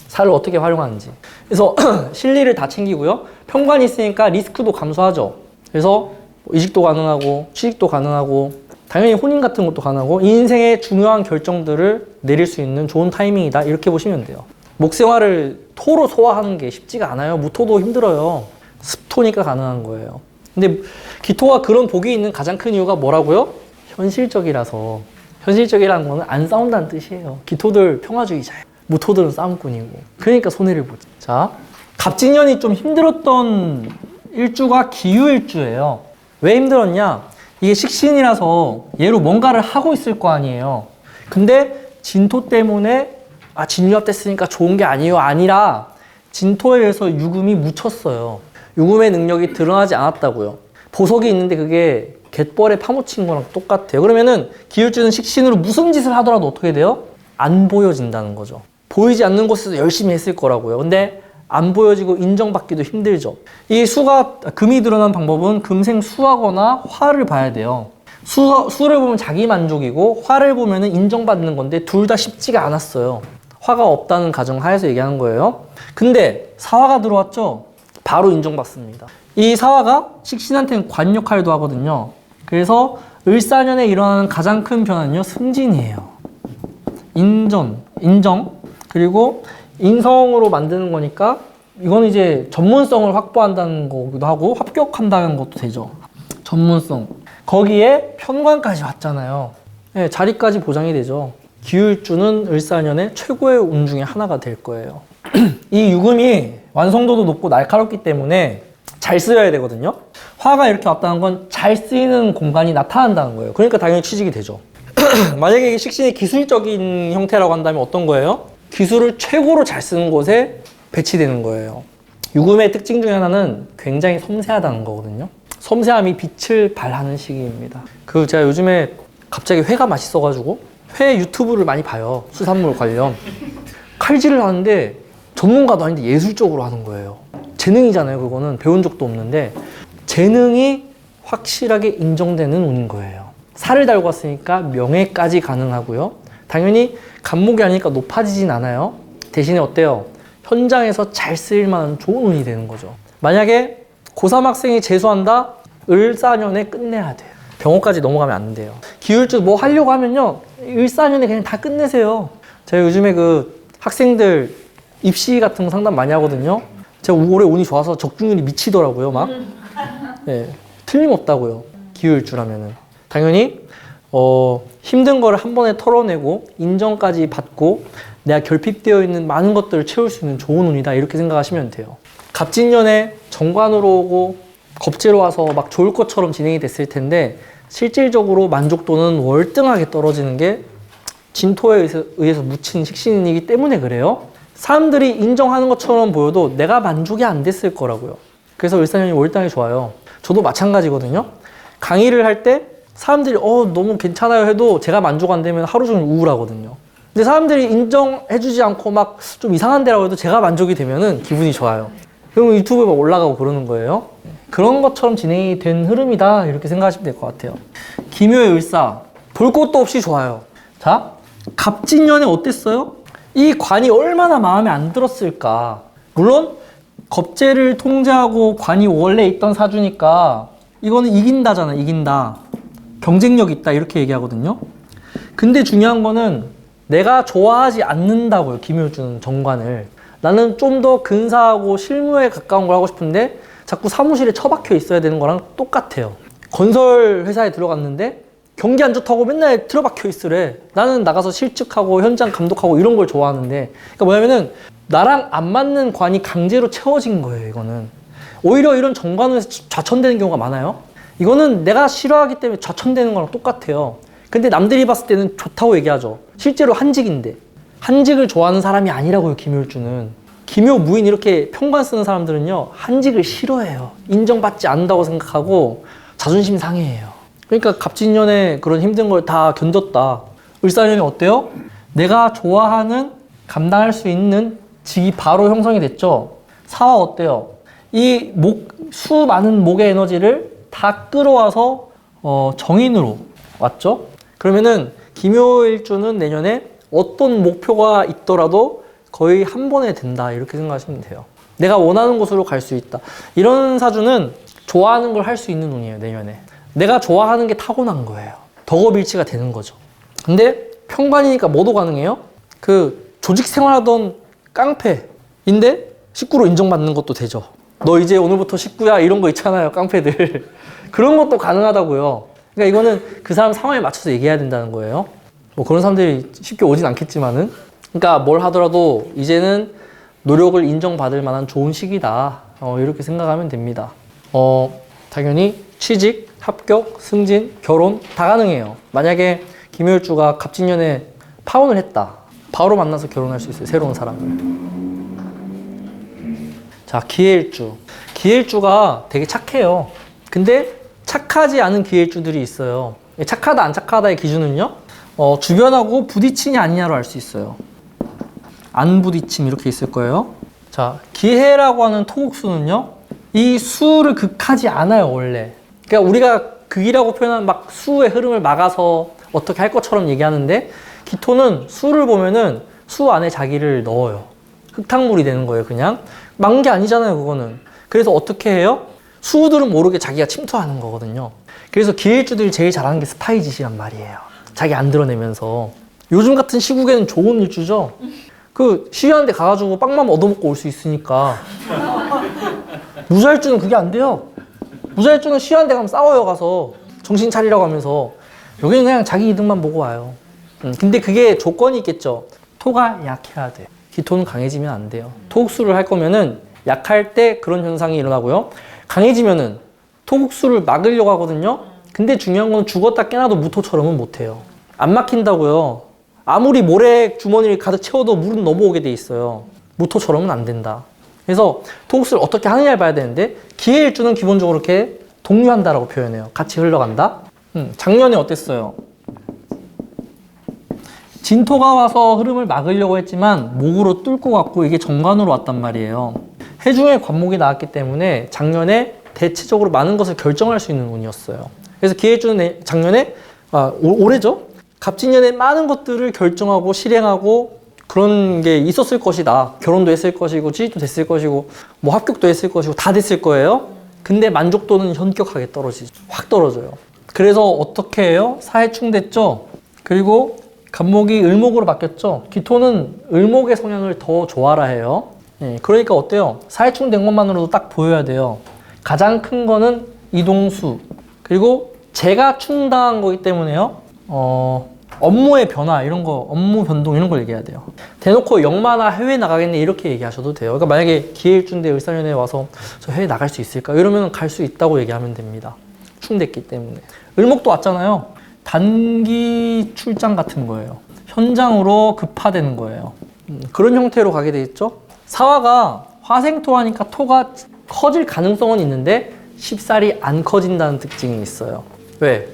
살을 어떻게 활용하는지. 그래서 실리를 다 챙기고요. 평관이 있으니까 리스크도 감소하죠. 그래서 이직도 가능하고 취직도 가능하고 당연히 혼인 같은 것도 가능하고 인생의 중요한 결정들을 내릴 수 있는 좋은 타이밍이다. 이렇게 보시면 돼요. 목생화를 토로 소화하는 게 쉽지가 않아요. 무토도 힘들어요. 습토니까 가능한 거예요. 근데 기토가 그런 복이 있는 가장 큰 이유가 뭐라고요? 현실적이라서. 현실적이라는 거는 안 싸운다는 뜻이에요. 기토들 평화주의자예요. 무토들은 싸움꾼이고. 그러니까 손해를 보지. 자, 갑진년이 좀 힘들었던 일주가 기유일주예요. 왜 힘들었냐? 이게 식신이라서 얘로 뭔가를 하고 있을 거 아니에요. 근데 진토 때문에 진유합됐으니까 좋은 게 아니에요. 아니라 진토에 의해서 유금이 묻혔어요. 유금의 능력이 드러나지 않았다고요. 보석이 있는데 그게 갯벌에 파묻힌 거랑 똑같아요. 그러면은 기울주는 식신으로 무슨 짓을 하더라도 어떻게 돼요? 안 보여진다는 거죠. 보이지 않는 곳에서 열심히 했을 거라고요. 근데 안 보여지고 인정받기도 힘들죠. 이 금이 드러난 방법은 금생수하거나 화를 봐야 돼요. 수를 보면 자기 만족이고 화를 보면 인정받는 건데 둘 다 쉽지가 않았어요. 화가 없다는 가정하에서 얘기하는 거예요. 근데 사화가 들어왔죠? 바로 인정받습니다. 이 사화가 식신한테는 관 역할도 하거든요. 그래서 을사년에 일어나는 가장 큰 변화는요, 승진이에요. 인정. 그리고 인성으로 만드는 거니까 이건 이제 전문성을 확보한다는 거기도 하고 합격한다는 것도 되죠. 전문성. 거기에 편관까지 왔잖아요. 네, 자리까지 보장이 되죠. 기울주는 을사년의 최고의 운 중에 하나가 될 거예요. 이 유금이 완성도도 높고 날카롭기 때문에 잘 쓰여야 되거든요. 화가 이렇게 왔다는 건 잘 쓰이는 공간이 나타난다는 거예요. 그러니까 당연히 취직이 되죠. 만약에 이게 식신이 기술적인 형태라고 한다면 어떤 거예요? 기술을 최고로 잘 쓰는 곳에 배치되는 거예요. 유금의 특징 중에 하나는 굉장히 섬세하다는 거거든요. 섬세함이 빛을 발하는 시기입니다. 제가 요즘에 갑자기 회가 맛있어가지고 회 유튜브를 많이 봐요. 수산물 관련. 칼질을 하는데 전문가도 아닌데 예술적으로 하는 거예요. 재능이잖아요. 그거는 배운 적도 없는데 재능이 확실하게 인정되는 운인 거예요. 살을 달고 왔으니까 명예까지 가능하고요. 당연히 간목이 아니니까 높아지진 않아요. 대신에 어때요? 현장에서 잘 쓰일 만한 좋은 운이 되는 거죠. 만약에 고3 학생이 재수한다? 을사년에 끝내야 돼요. 병호까지 넘어가면 안 돼요. 기울주 뭐 하려고 하면요, 을사년에 그냥 다 끝내세요. 제가 요즘에 학생들 입시 같은 거 상담 많이 하거든요. 제가 올해 운이 좋아서 적중률이 미치더라고요, 막. 네, 틀림없다고요. 기울주라면은. 당연히 힘든 거를 한 번에 털어내고 인정까지 받고 내가 결핍되어 있는 많은 것들을 채울 수 있는 좋은 운이다, 이렇게 생각하시면 돼요. 갑진년에 정관으로 오고 겁재로 와서 막 좋을 것처럼 진행이 됐을 텐데 실질적으로 만족도는 월등하게 떨어지는 게 진토에 의해서 묻힌 식신이기 때문에 그래요. 사람들이 인정하는 것처럼 보여도 내가 만족이 안 됐을 거라고요. 그래서 을사년이 월등하게 좋아요. 저도 마찬가지거든요. 강의를 할 때 사람들이 너무 괜찮아요 해도 제가 만족 안 되면 하루 종일 우울하거든요. 근데 사람들이 인정해주지 않고 막 좀 이상한 데라고 해도 제가 만족이 되면은 기분이 좋아요. 그러면 유튜브에 막 올라가고 그러는 거예요. 그런 것처럼 진행이 된 흐름이다 이렇게 생각하시면 될 것 같아요. 기묘의 을사 볼 것도 없이 좋아요. 자, 갑진년에 어땠어요? 이 관이 얼마나 마음에 안 들었을까. 물론 겁재를 통제하고 관이 원래 있던 사주니까 이거는 이긴다잖아. 이긴다. 경쟁력 있다 이렇게 얘기하거든요. 근데 중요한 거는 내가 좋아하지 않는다고요. 기묘주는 정관을. 나는 좀 더 근사하고 실무에 가까운 걸 하고 싶은데 자꾸 사무실에 처박혀 있어야 되는 거랑 똑같아요. 건설 회사에 들어갔는데 경기 안 좋다고 맨날 틀어박혀 있으래. 나는 나가서 실측하고 현장 감독하고 이런 걸 좋아하는데, 그러니까 뭐냐면은 나랑 안 맞는 관이 강제로 채워진 거예요. 이거는 오히려 이런 정관에서 좌천되는 경우가 많아요. 이거는 내가 싫어하기 때문에 좌천되는 거랑 똑같아요. 근데 남들이 봤을 때는 좋다고 얘기하죠. 실제로 한직인데 한직을 좋아하는 사람이 아니라고요. 기묘일주는. 기묘 무인 이렇게 평관 쓰는 사람들은요 한직을 싫어해요. 인정받지 않는다고 생각하고 자존심 상해해요. 그러니까 갑진년에 그런 힘든 걸 다 견뎠다. 을사년이 어때요? 내가 좋아하는 감당할 수 있는 직이 바로 형성이 됐죠. 사화 어때요? 이 수 많은 목의 에너지를 다 끌어와서 정인으로 왔죠. 그러면은 기묘일주는 내년에 어떤 목표가 있더라도 거의 한 번에 된다 이렇게 생각하시면 돼요. 내가 원하는 곳으로 갈 수 있다. 이런 사주는 좋아하는 걸 할 수 있는 운이에요. 내년에 내가 좋아하는 게 타고난 거예요. 덕업일치가 되는 거죠. 근데 평관이니까 뭐도 가능해요? 그 조직 생활하던 깡패인데 식구로 인정받는 것도 되죠. 너 이제 오늘부터 식구야 이런 거 있잖아요. 깡패들 그런 것도 가능하다고요. 그러니까 이거는 그 사람 상황에 맞춰서 얘기해야 된다는 거예요. 뭐 그런 사람들이 쉽게 오진 않겠지만은, 그러니까 뭘 하더라도 이제는 노력을 인정받을 만한 좋은 시기다. 이렇게 생각하면 됩니다. 당연히 취직, 합격, 승진, 결혼 다 가능해요. 만약에 기묘일주가 갑진년에 파혼을 했다. 바로 만나서 결혼할 수 있어요. 새로운 사람을. 자, 기해일주. 기해일주가 되게 착해요. 근데 착하지 않은 기해일주들이 있어요. 착하다 안 착하다의 기준은요, 주변하고 부딪히냐 아니냐로 알 수 있어요. 안 부딪힘 이렇게 있을 거예요. 자, 기해라고 하는 토국수는요, 이 수를 극하지 않아요. 원래. 그러니까 우리가 극이라고 표현하는 막 수의 흐름을 막아서 어떻게 할 것처럼 얘기하는데, 기토는 수를 보면은 수 안에 자기를 넣어요. 흙탕물이 되는 거예요. 그냥 막은 게 아니잖아요. 그거는. 그래서 어떻게 해요? 수들은 모르게 자기가 침투하는 거거든요. 그래서 기해일주들이 제일 잘하는 게 스파이 짓이란 말이에요. 자기 안 드러내면서. 요즘 같은 시국에는 좋은 일주죠. 그 시위하는 데 가가지고 빵만 얻어먹고 올 수 있으니까. 무자일주는 그게 안 돼요. 무자일주는 시위하는 데 가면 싸워요. 가서 정신 차리라고 하면서. 여기는 그냥 자기 이득만 보고 와요. 근데 그게 조건이 있겠죠. 토가 약해야 돼. 기토는 강해지면 안 돼요. 토국수를 할 거면은 약할 때 그런 현상이 일어나고요. 강해지면은 토국수를 막으려고 하거든요. 근데 중요한 건 죽었다 깨나도 무토처럼은 못해요. 안 막힌다고요. 아무리 모래 주머니를 가득 채워도 물은 넘어오게 돼 있어요. 무토처럼은 안 된다. 그래서 토국수를 어떻게 하느냐를 봐야 되는데, 기해일주는 기본적으로 이렇게 동류한다라고 표현해요. 같이 흘러간다. 작년에 어땠어요? 진토가 와서 흐름을 막으려고 했지만 목으로 뚫고 갔고 이게 정관으로 왔단 말이에요. 해중에 관목이 나왔기 때문에 작년에 대체적으로 많은 것을 결정할 수 있는 운이었어요. 그래서 기해일주는 작년에, 올해죠? 갑진년에 많은 것들을 결정하고 실행하고 그런 게 있었을 것이다. 결혼도 했을 것이고 취직도 됐을 것이고 뭐 합격도 했을 것이고 다 됐을 거예요. 근데 만족도는 현격하게 떨어지죠. 확 떨어져요. 그래서 어떻게 해요? 사해충 됐죠? 그리고 갑목이 을목으로 바뀌었죠? 기토는 을목의 성향을 더 좋아라 해요. 그러니까 어때요? 사해충 된 것만으로도 딱 보여야 돼요. 가장 큰 거는 이동수. 그리고 제가 충당한 거기 때문에요. 업무의 변화 이런 거, 업무 변동 이런 걸 얘기해야 돼요. 대놓고 영마나 해외 나가겠네 이렇게 얘기하셔도 돼요. 그러니까 만약에 기해일주인데 을사년에 와서 저 해외 나갈 수 있을까? 이러면 갈 수 있다고 얘기하면 됩니다. 충됐기 때문에. 을목도 왔잖아요. 단기 출장 같은 거예요. 현장으로 급파되는 거예요. 그런 형태로 가게 돼 있죠. 사화가 화생토하니까 토가 커질 가능성은 있는데 쉽사리 안 커진다는 특징이 있어요. 왜?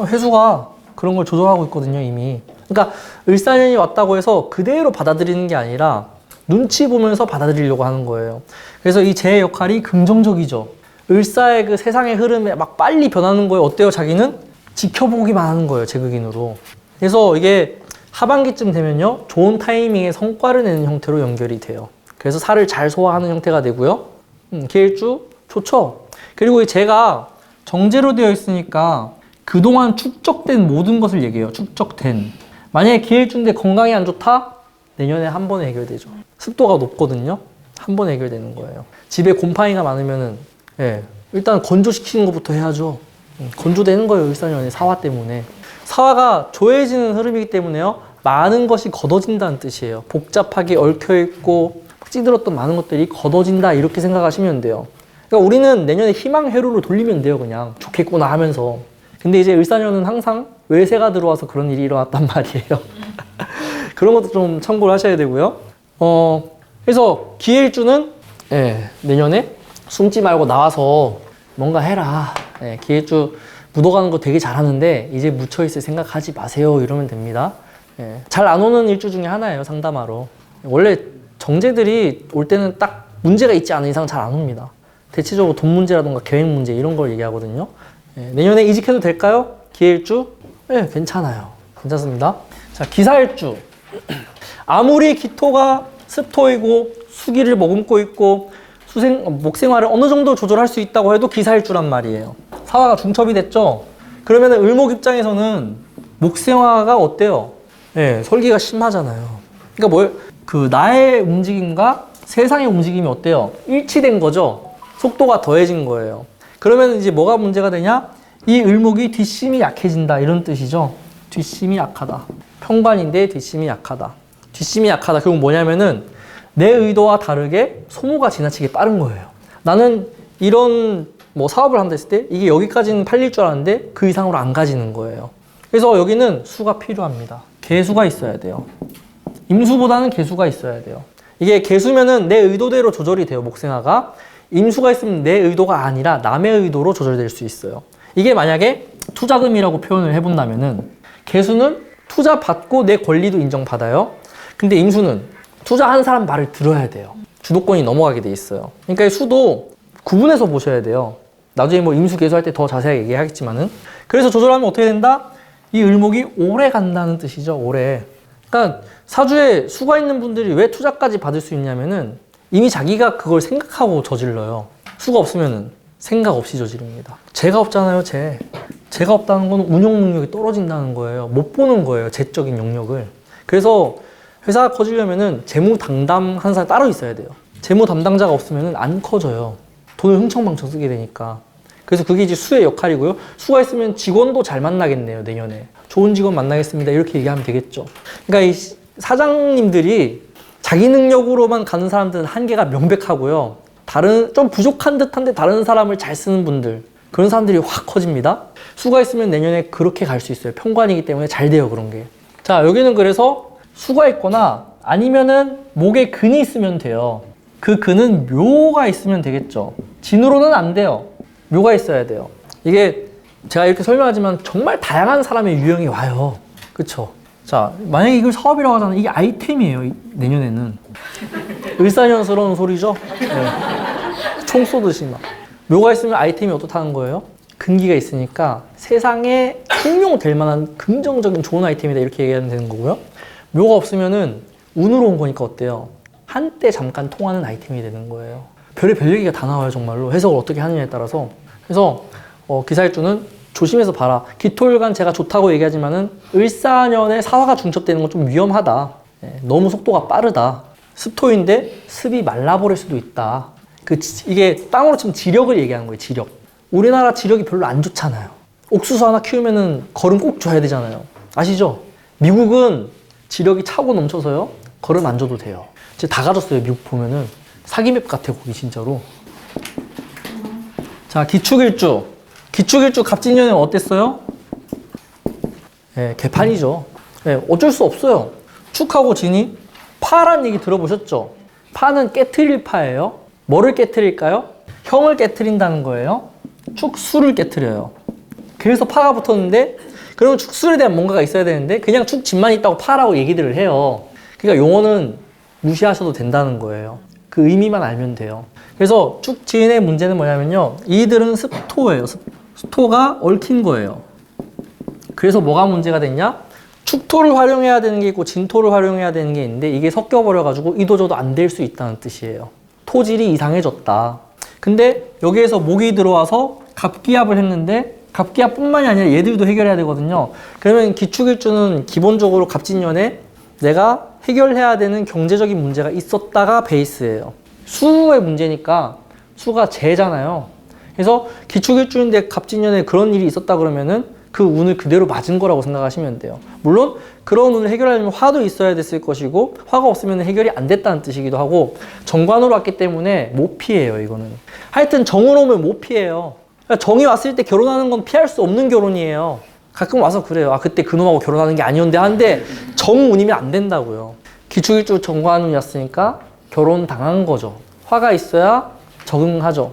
해수가 그런 걸 조절하고 있거든요, 이미. 그러니까 을사년이 왔다고 해서 그대로 받아들이는 게 아니라 눈치 보면서 받아들이려고 하는 거예요. 그래서 이 재의 역할이 긍정적이죠. 을사의 그 세상의 흐름에 막 빨리 변하는 거예요. 어때요? 자기는 지켜보기만 하는 거예요. 제극인으로. 그래서 이게 하반기쯤 되면요. 좋은 타이밍에 성과를 내는 형태로 연결이 돼요. 그래서 살을 잘 소화하는 형태가 되고요. 기일주 좋죠. 그리고 제가 정제로 되어 있으니까 그동안 축적된 모든 것을 얘기해요. 축적된. 만약에 기일주인데 건강이 안 좋다? 내년에 한 번에 해결되죠. 습도가 높거든요. 한 번에 해결되는 거예요. 집에 곰팡이가 많으면은 예, 일단 건조시키는 것부터 해야죠. 건조되는 거예요. 일산년에 사화 때문에. 사화가 조해지는 흐름이기 때문에요. 많은 것이 걷어진다는 뜻이에요. 복잡하게 얽혀있고 찌들었던 많은 것들이 걷어진다 이렇게 생각하시면 돼요. 그러니까 우리는 내년에 희망 회로로 돌리면 돼요. 그냥 좋겠구나 하면서. 근데 이제 을사년은 항상 외세가 들어와서 그런 일이 일어났단 말이에요. 그런 것도 좀 참고를 하셔야 되고요. 그래서 기일주는 내년에 숨지 말고 나와서 뭔가 해라. 기일주 묻어가는 거 되게 잘하는데 이제 묻혀있을 생각하지 마세요. 이러면 됩니다. 잘 안 오는 일주 중에 하나예요. 상담하러. 원래 정제들이 올 때는 딱 문제가 있지 않은 이상 잘 안 옵니다. 대체적으로 돈 문제라든가 계획 문제 이런 걸 얘기하거든요. 내년에 이직해도 될까요? 기일주? 괜찮아요. 괜찮습니다. 자, 기사일주. 아무리 기토가 습토이고 수기를 머금고 있고 목생활을 어느 정도 조절할 수 있다고 해도 기사일주란 말이에요. 사화가 중첩이 됐죠? 그러면 을목 입장에서는 목생화가 어때요? 설기가 심하잖아요. 그러니까 나의 움직임과 세상의 움직임이 어때요? 일치된 거죠? 속도가 더해진 거예요. 그러면 이제 뭐가 문제가 되냐? 이 을목이 뒷심이 약해진다 이런 뜻이죠. 뒷심이 약하다. 평관인데 뒷심이 약하다. 뒷심이 약하다. 결국 뭐냐면은 내 의도와 다르게 소모가 지나치게 빠른 거예요. 나는 이런 사업을 한다 했을 때 이게 여기까지는 팔릴 줄 알았는데 그 이상으로 안 가지는 거예요. 그래서 여기는 수가 필요합니다. 개수가 있어야 돼요. 임수보다는 개수가 있어야 돼요. 이게 개수면은 내 의도대로 조절이 돼요. 목생화가. 임수가 있으면 내 의도가 아니라 남의 의도로 조절될 수 있어요. 이게 만약에 투자금이라고 표현을 해본다면은 개수는 투자 받고 내 권리도 인정받아요. 근데 임수는 투자한 사람 말을 들어야 돼요. 주도권이 넘어가게 돼 있어요. 그러니까 이 수도 구분해서 보셔야 돼요. 나중에 임수 개수할 때 더 자세하게 얘기하겠지만은. 그래서 조절하면 어떻게 된다? 이 을목이 오래 간다는 뜻이죠. 오래. 그러니까 사주에 수가 있는 분들이 왜 투자까지 받을 수 있냐면은 이미 자기가 그걸 생각하고 저질러요. 수가 없으면은 생각 없이 저지릅니다. 재가 없잖아요. 재가 없다는 건 운용 능력이 떨어진다는 거예요. 못 보는 거예요. 재적인 영역을. 그래서 회사가 커지려면은 재무 담당하는 사람이 따로 있어야 돼요. 재무 담당자가 없으면은 안 커져요. 돈을 흥청망청 쓰게 되니까. 그래서 그게 이제 수의 역할이고요. 수가 있으면 직원도 잘 만나겠네요. 내년에. 좋은 직원 만나겠습니다. 이렇게 얘기하면 되겠죠. 그러니까 이 사장님들이 자기 능력으로만 가는 사람들은 한계가 명백하고요. 좀 부족한 듯한데 다른 사람을 잘 쓰는 분들, 그런 사람들이 확 커집니다. 수가 있으면 내년에 그렇게 갈 수 있어요. 평관이기 때문에 잘 돼요. 그런 게. 자, 여기는 그래서 수가 있거나 아니면은 목에 근이 있으면 돼요. 그 근은 묘가 있으면 되겠죠. 진으로는 안 돼요. 묘가 있어야 돼요. 이게 제가 이렇게 설명하지만 정말 다양한 사람의 유형이 와요. 그쵸? 자, 만약에 이걸 사업이라고 하잖아요. 이게 아이템이에요. 내년에는. 을사년스러운 소리죠? 총 쏘듯이 막. 묘가 있으면 아이템이 어떻다는 거예요? 근기가 있으니까 세상에 통용될 만한 긍정적인 좋은 아이템이다. 이렇게 얘기하면 되는 거고요. 묘가 없으면은 운으로 온 거니까 어때요? 한때 잠깐 통하는 아이템이 되는 거예요. 별의별 얘기가 다 나와요. 정말로. 해석을 어떻게 하느냐에 따라서. 그래서 기사일주는 조심해서 봐라. 기토일간 제가 좋다고 얘기하지만은 을사년에 사화가 중첩되는 건 좀 위험하다. 너무 속도가 빠르다. 습토인데 습이 말라버릴 수도 있다. 이게 땅으로 치면 지력을 얘기하는 거예요. 지력. 우리나라 지력이 별로 안 좋잖아요. 옥수수 하나 키우면은 거름 꼭 줘야 되잖아요. 아시죠? 미국은 지력이 차고 넘쳐서요. 거름 안 줘도 돼요. 제가 다 가졌어요. 미국 보면은. 사기맵 같아요. 거기 진짜로. 자, 기축일주. 기축일주 갑진년에 어땠어요? 개판이죠. 어쩔 수 없어요. 축하고 진이 파란 얘기 들어보셨죠? 파는 깨트릴 파예요. 뭐를 깨트릴까요? 형을 깨트린다는 거예요. 축수를 깨트려요. 그래서 파가 붙었는데 그러면 축술에 대한 뭔가가 있어야 되는데 그냥 축집만 있다고 파라고 얘기들을 해요. 그러니까 용어는 무시하셔도 된다는 거예요. 그 의미만 알면 돼요. 그래서 쭉 지인의 문제는 뭐냐면요. 이들은 습토예요. 습토가 얽힌 거예요. 그래서 뭐가 문제가 됐냐? 축토를 활용해야 되는 게 있고 진토를 활용해야 되는 게 있는데 이게 섞여버려가지고 이도저도 안 될 수 있다는 뜻이에요. 토질이 이상해졌다. 근데 여기에서 목이 들어와서 갑기압을 했는데 갑기압뿐만이 아니라 얘들도 해결해야 되거든요. 그러면 기축일주는 기본적으로 갑진년에 내가 해결해야 되는 경제적인 문제가 있었다가 베이스예요. 수의 문제니까 수가 재잖아요. 그래서 기축일주인데 갑진년에 그런 일이 있었다 그러면은 그 운을 그대로 맞은 거라고 생각하시면 돼요. 물론 그런 운을 해결하려면 화도 있어야 됐을 것이고 화가 없으면 해결이 안 됐다는 뜻이기도 하고 정관으로 왔기 때문에 못 피해요. 이거는 하여튼 정으로 오면 못 피해요. 그러니까 정이 왔을 때 결혼하는 건 피할 수 없는 결혼이에요. 가끔 와서 그래요. 아 그때 그놈하고 결혼하는 게 아니었는데 하는데 정운이면 안 된다고요. 기축일주 정관운이 왔으니까 결혼 당한 거죠. 화가 있어야 적응하죠.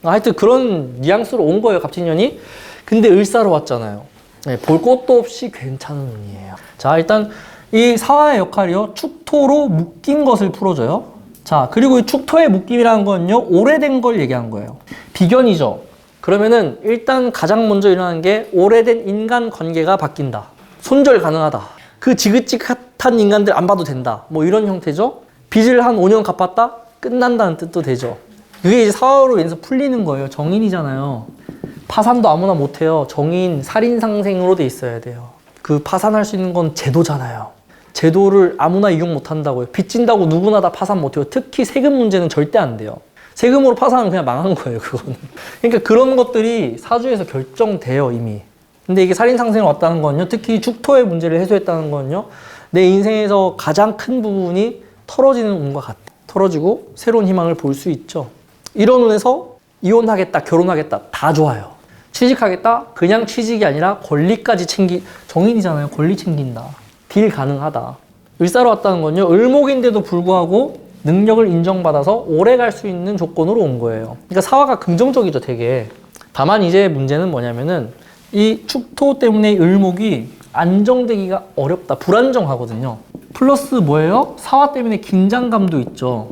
하여튼 그런 뉘앙스로 온 거예요. 갑진년이. 근데 을사로 왔잖아요. 네, 볼 것도 없이 괜찮은 운이에요. 자, 일단 이 사화의 역할이요. 축토로 묶인 것을 풀어줘요. 자, 그리고 이 축토의 묶임이라는 건요. 오래된 걸 얘기한 거예요. 비견이죠. 그러면은 일단 가장 먼저 일어나는 게 오래된 인간 관계가 바뀐다. 손절 가능하다. 그 지긋지긋한 인간들 안 봐도 된다. 뭐 이런 형태죠. 빚을 한 5년 갚았다? 끝난다는 뜻도 되죠. 그게 이제 사화로 인해서 풀리는 거예요. 정인이잖아요. 파산도 아무나 못해요. 정인, 살인상생으로 돼 있어야 돼요. 그 파산할 수 있는 건 제도잖아요. 제도를 아무나 이용 못한다고요. 빚진다고 누구나 다 파산 못해요. 특히 세금 문제는 절대 안 돼요. 세금으로 파산하면 그냥 망한 거예요. 그거는. 그러니까 그런 것들이 사주에서 결정돼요. 이미. 근데 이게 살인상생을 왔다는 건요. 특히 축토의 문제를 해소했다는 건요. 내 인생에서 가장 큰 부분이 털어지는 운과 같아. 털어지고 새로운 희망을 볼 수 있죠. 이런 운에서 이혼하겠다, 결혼하겠다 다 좋아요. 취직하겠다? 그냥 취직이 아니라 권리까지 정인이잖아요. 권리 챙긴다. 딜 가능하다. 을사로 왔다는 건요. 을목인데도 불구하고 능력을 인정받아서 오래 갈 수 있는 조건으로 온 거예요. 그러니까 사화가 긍정적이죠, 되게. 다만 이제 문제는 뭐냐면은 이 축토 때문에 을목이 안정되기가 어렵다. 불안정하거든요. 플러스 뭐예요? 사화 때문에 긴장감도 있죠.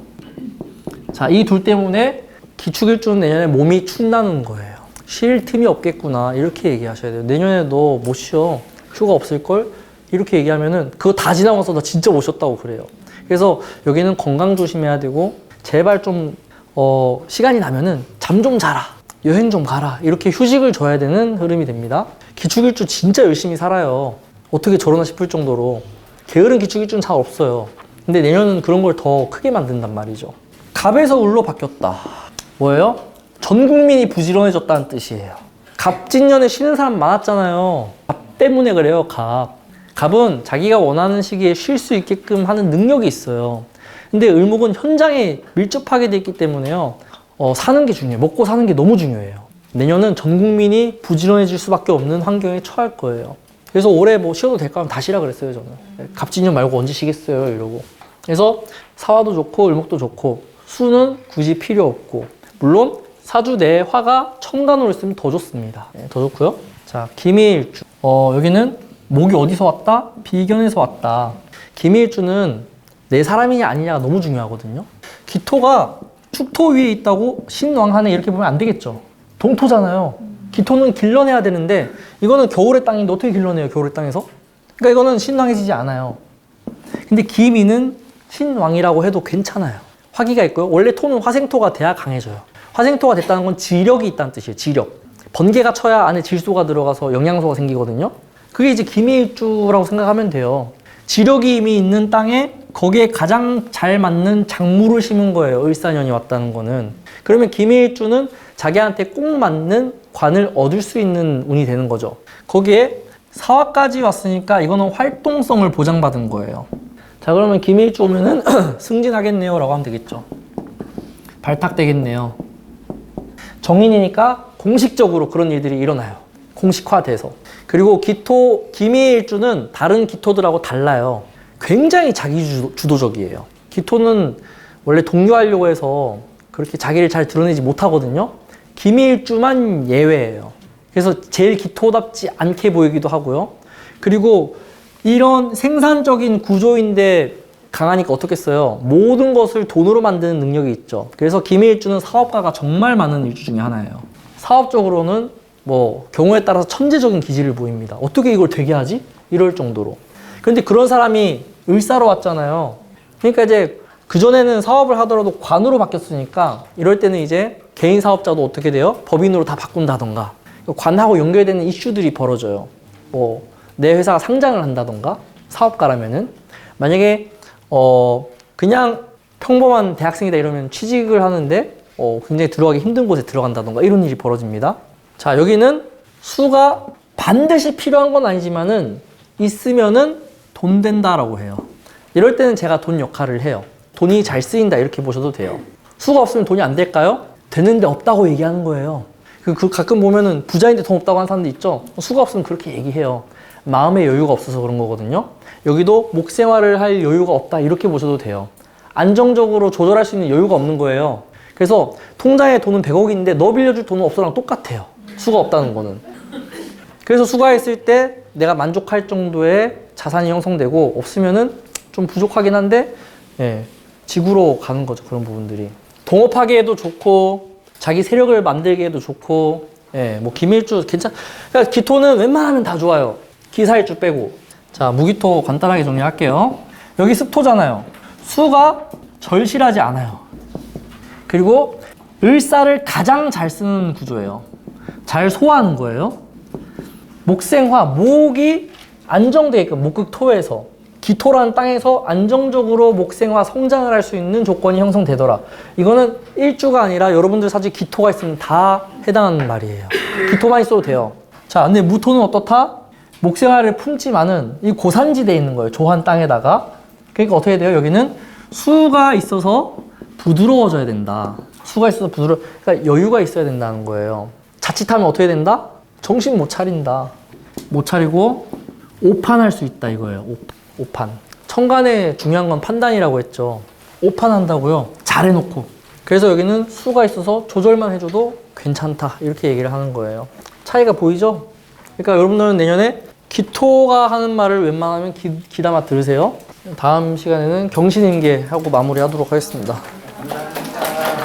자, 이 둘 때문에 기축일주는 내년에 몸이 축나는 거예요. 쉴 틈이 없겠구나 이렇게 얘기하셔야 돼요. 내년에 너 못 쉬어. 휴가 없을걸? 이렇게 얘기하면은 그거 다 지나고 나서 나 진짜 못 쉬었다고 그래요. 그래서 여기는 건강 조심해야 되고 제발 좀 시간이 나면은 잠 좀 자라. 여행 좀 가라. 이렇게 휴식을 줘야 되는 흐름이 됩니다. 기축일주 진짜 열심히 살아요. 어떻게 저러나 싶을 정도로. 게으른 기축일주는 잘 없어요. 근데 내년은 그런 걸 더 크게 만든단 말이죠. 갑에서 을로 바뀌었다. 뭐예요? 전 국민이 부지런해졌다는 뜻이에요. 갑진년에 쉬는 사람 많았잖아요. 갑 때문에 그래요, 갑. 갑은 자기가 원하는 시기에 쉴 수 있게끔 하는 능력이 있어요. 근데 을목은 현장에 밀접하게 돼 있기 때문에요. 사는 게 중요해요. 먹고 사는 게 너무 중요해요. 내년은 전 국민이 부지런해질 수밖에 없는 환경에 처할 거예요. 그래서 올해 뭐 쉬어도 될까 하면 다 쉬라 그랬어요, 저는. 갑진년 말고 언제 쉬겠어요, 이러고. 그래서 사화도 좋고 을목도 좋고 수는 굳이 필요 없고 물론 사주 내에 화가 천간으로 있으면 더 좋습니다. 네, 더 좋고요. 자, 기미일주. 여기는 목이 어디서 왔다? 비견에서 왔다. 기미일주는 내 사람이냐 아니냐가 너무 중요하거든요. 기토가 축토 위에 있다고 신왕하네 이렇게 보면 안 되겠죠. 동토잖아요. 기토는 길러내야 되는데 이거는 겨울의 땅인데 어떻게 길러내요? 겨울의 땅에서? 그러니까 이거는 신왕해지지 않아요. 근데 기미는 신왕이라고 해도 괜찮아요. 화기가 있고요. 원래 토는 화생토가 돼야 강해져요. 화생토가 됐다는 건 지력이 있다는 뜻이에요. 지력. 번개가 쳐야 안에 질소가 들어가서 영양소가 생기거든요. 그게 이제 기미일주라고 생각하면 돼요. 지력이 이미 있는 땅에 거기에 가장 잘 맞는 작물을 심은 거예요. 을사년이 왔다는 거는. 그러면 기미일주는 자기한테 꼭 맞는 관을 얻을 수 있는 운이 되는 거죠. 거기에 사화까지 왔으니까 이거는 활동성을 보장받은 거예요. 자, 그러면 기미일주 오면은 승진하겠네요 라고 하면 되겠죠. 발탁되겠네요. 정인이니까 공식적으로 그런 일들이 일어나요. 공식화돼서. 그리고 기미일주는 다른 기토들하고 달라요. 굉장히 자기주도적이에요. 기토는 원래 동요하려고 해서 그렇게 자기를 잘 드러내지 못하거든요. 기미일주만 예외예요. 그래서 제일 기토답지 않게 보이기도 하고요. 그리고 이런 생산적인 구조인데 강하니까 어떻겠어요? 모든 것을 돈으로 만드는 능력이 있죠. 그래서 김일주는 사업가가 정말 많은 일주 중에 하나예요. 사업적으로는 뭐 경우에 따라서 천재적인 기질을 보입니다. 어떻게 이걸 되게 하지? 이럴 정도로. 그런데 그런 사람이 을사로 왔잖아요. 그러니까 이제 그전에는 사업을 하더라도 관으로 바뀌었으니까 이럴 때는 이제 개인 사업자도 어떻게 돼요? 법인으로 다 바꾼다던가 관하고 연결되는 이슈들이 벌어져요. 뭐 내 회사가 상장을 한다던가 사업가라면은 만약에 그냥 평범한 대학생이다 이러면 취직을 하는데 굉장히 들어가기 힘든 곳에 들어간다던가 이런 일이 벌어집니다. 자, 여기는 수가 반드시 필요한 건 아니지만은 있으면은 돈 된다라고 해요. 이럴 때는 제가 돈 역할을 해요. 돈이 잘 쓰인다 이렇게 보셔도 돼요. 수가 없으면 돈이 안 될까요? 되는데 없다고 얘기하는 거예요. 그 가끔 보면은 부자인데 돈 없다고 하는 사람들 있죠? 수가 없으면 그렇게 얘기해요. 마음의 여유가 없어서 그런 거거든요. 여기도 목 생활을 할 여유가 없다 이렇게 보셔도 돼요. 안정적으로 조절할 수 있는 여유가 없는 거예요. 그래서 통장에 돈은 100억인데 너 빌려줄 돈은 없어랑 똑같아요. 수가 없다는 거는. 그래서 수가 있을 때 내가 만족할 정도의 자산이 형성되고 없으면은 좀 부족하긴 한데 지구로 가는 거죠. 그런 부분들이. 동업하기에도 좋고 자기 세력을 만들기에도 좋고 뭐 기밀주 그러니까 기토는 웬만하면 다 좋아요. 기사일주 빼고. 자, 무기토 간단하게 정리할게요. 여기 습토잖아요. 수가 절실하지 않아요. 그리고 을사를 가장 잘 쓰는 구조예요. 잘 소화하는 거예요. 목생화, 목이 안정되게끔 목극토에서 기토라는 땅에서 안정적으로 목생화 성장을 할 수 있는 조건이 형성되더라. 이거는 일주가 아니라 여러분들 사실 기토가 있으면 다 해당하는 말이에요. 기토만 있어도 돼요. 자, 근데 무토는 어떻다? 목생화를 품지만은 이 고산지대에 있는 거예요. 조한 땅에다가. 그러니까 어떻게 돼요? 여기는 수가 있어서 부드러워져야 된다. 수가 있어서 그러니까 여유가 있어야 된다는 거예요. 자칫하면 어떻게 된다? 정신 못 차린다. 못 차리고 오판할 수 있다 이거예요. 오판. 천간에 중요한 건 판단이라고 했죠. 오판한다고요. 잘해놓고. 그래서 여기는 수가 있어서 조절만 해줘도 괜찮다. 이렇게 얘기를 하는 거예요. 차이가 보이죠? 그러니까 여러분들은 내년에 기토가 하는 말을 웬만하면 귀담아 들으세요. 다음 시간에는 경신임계 하고 마무리하도록 하겠습니다.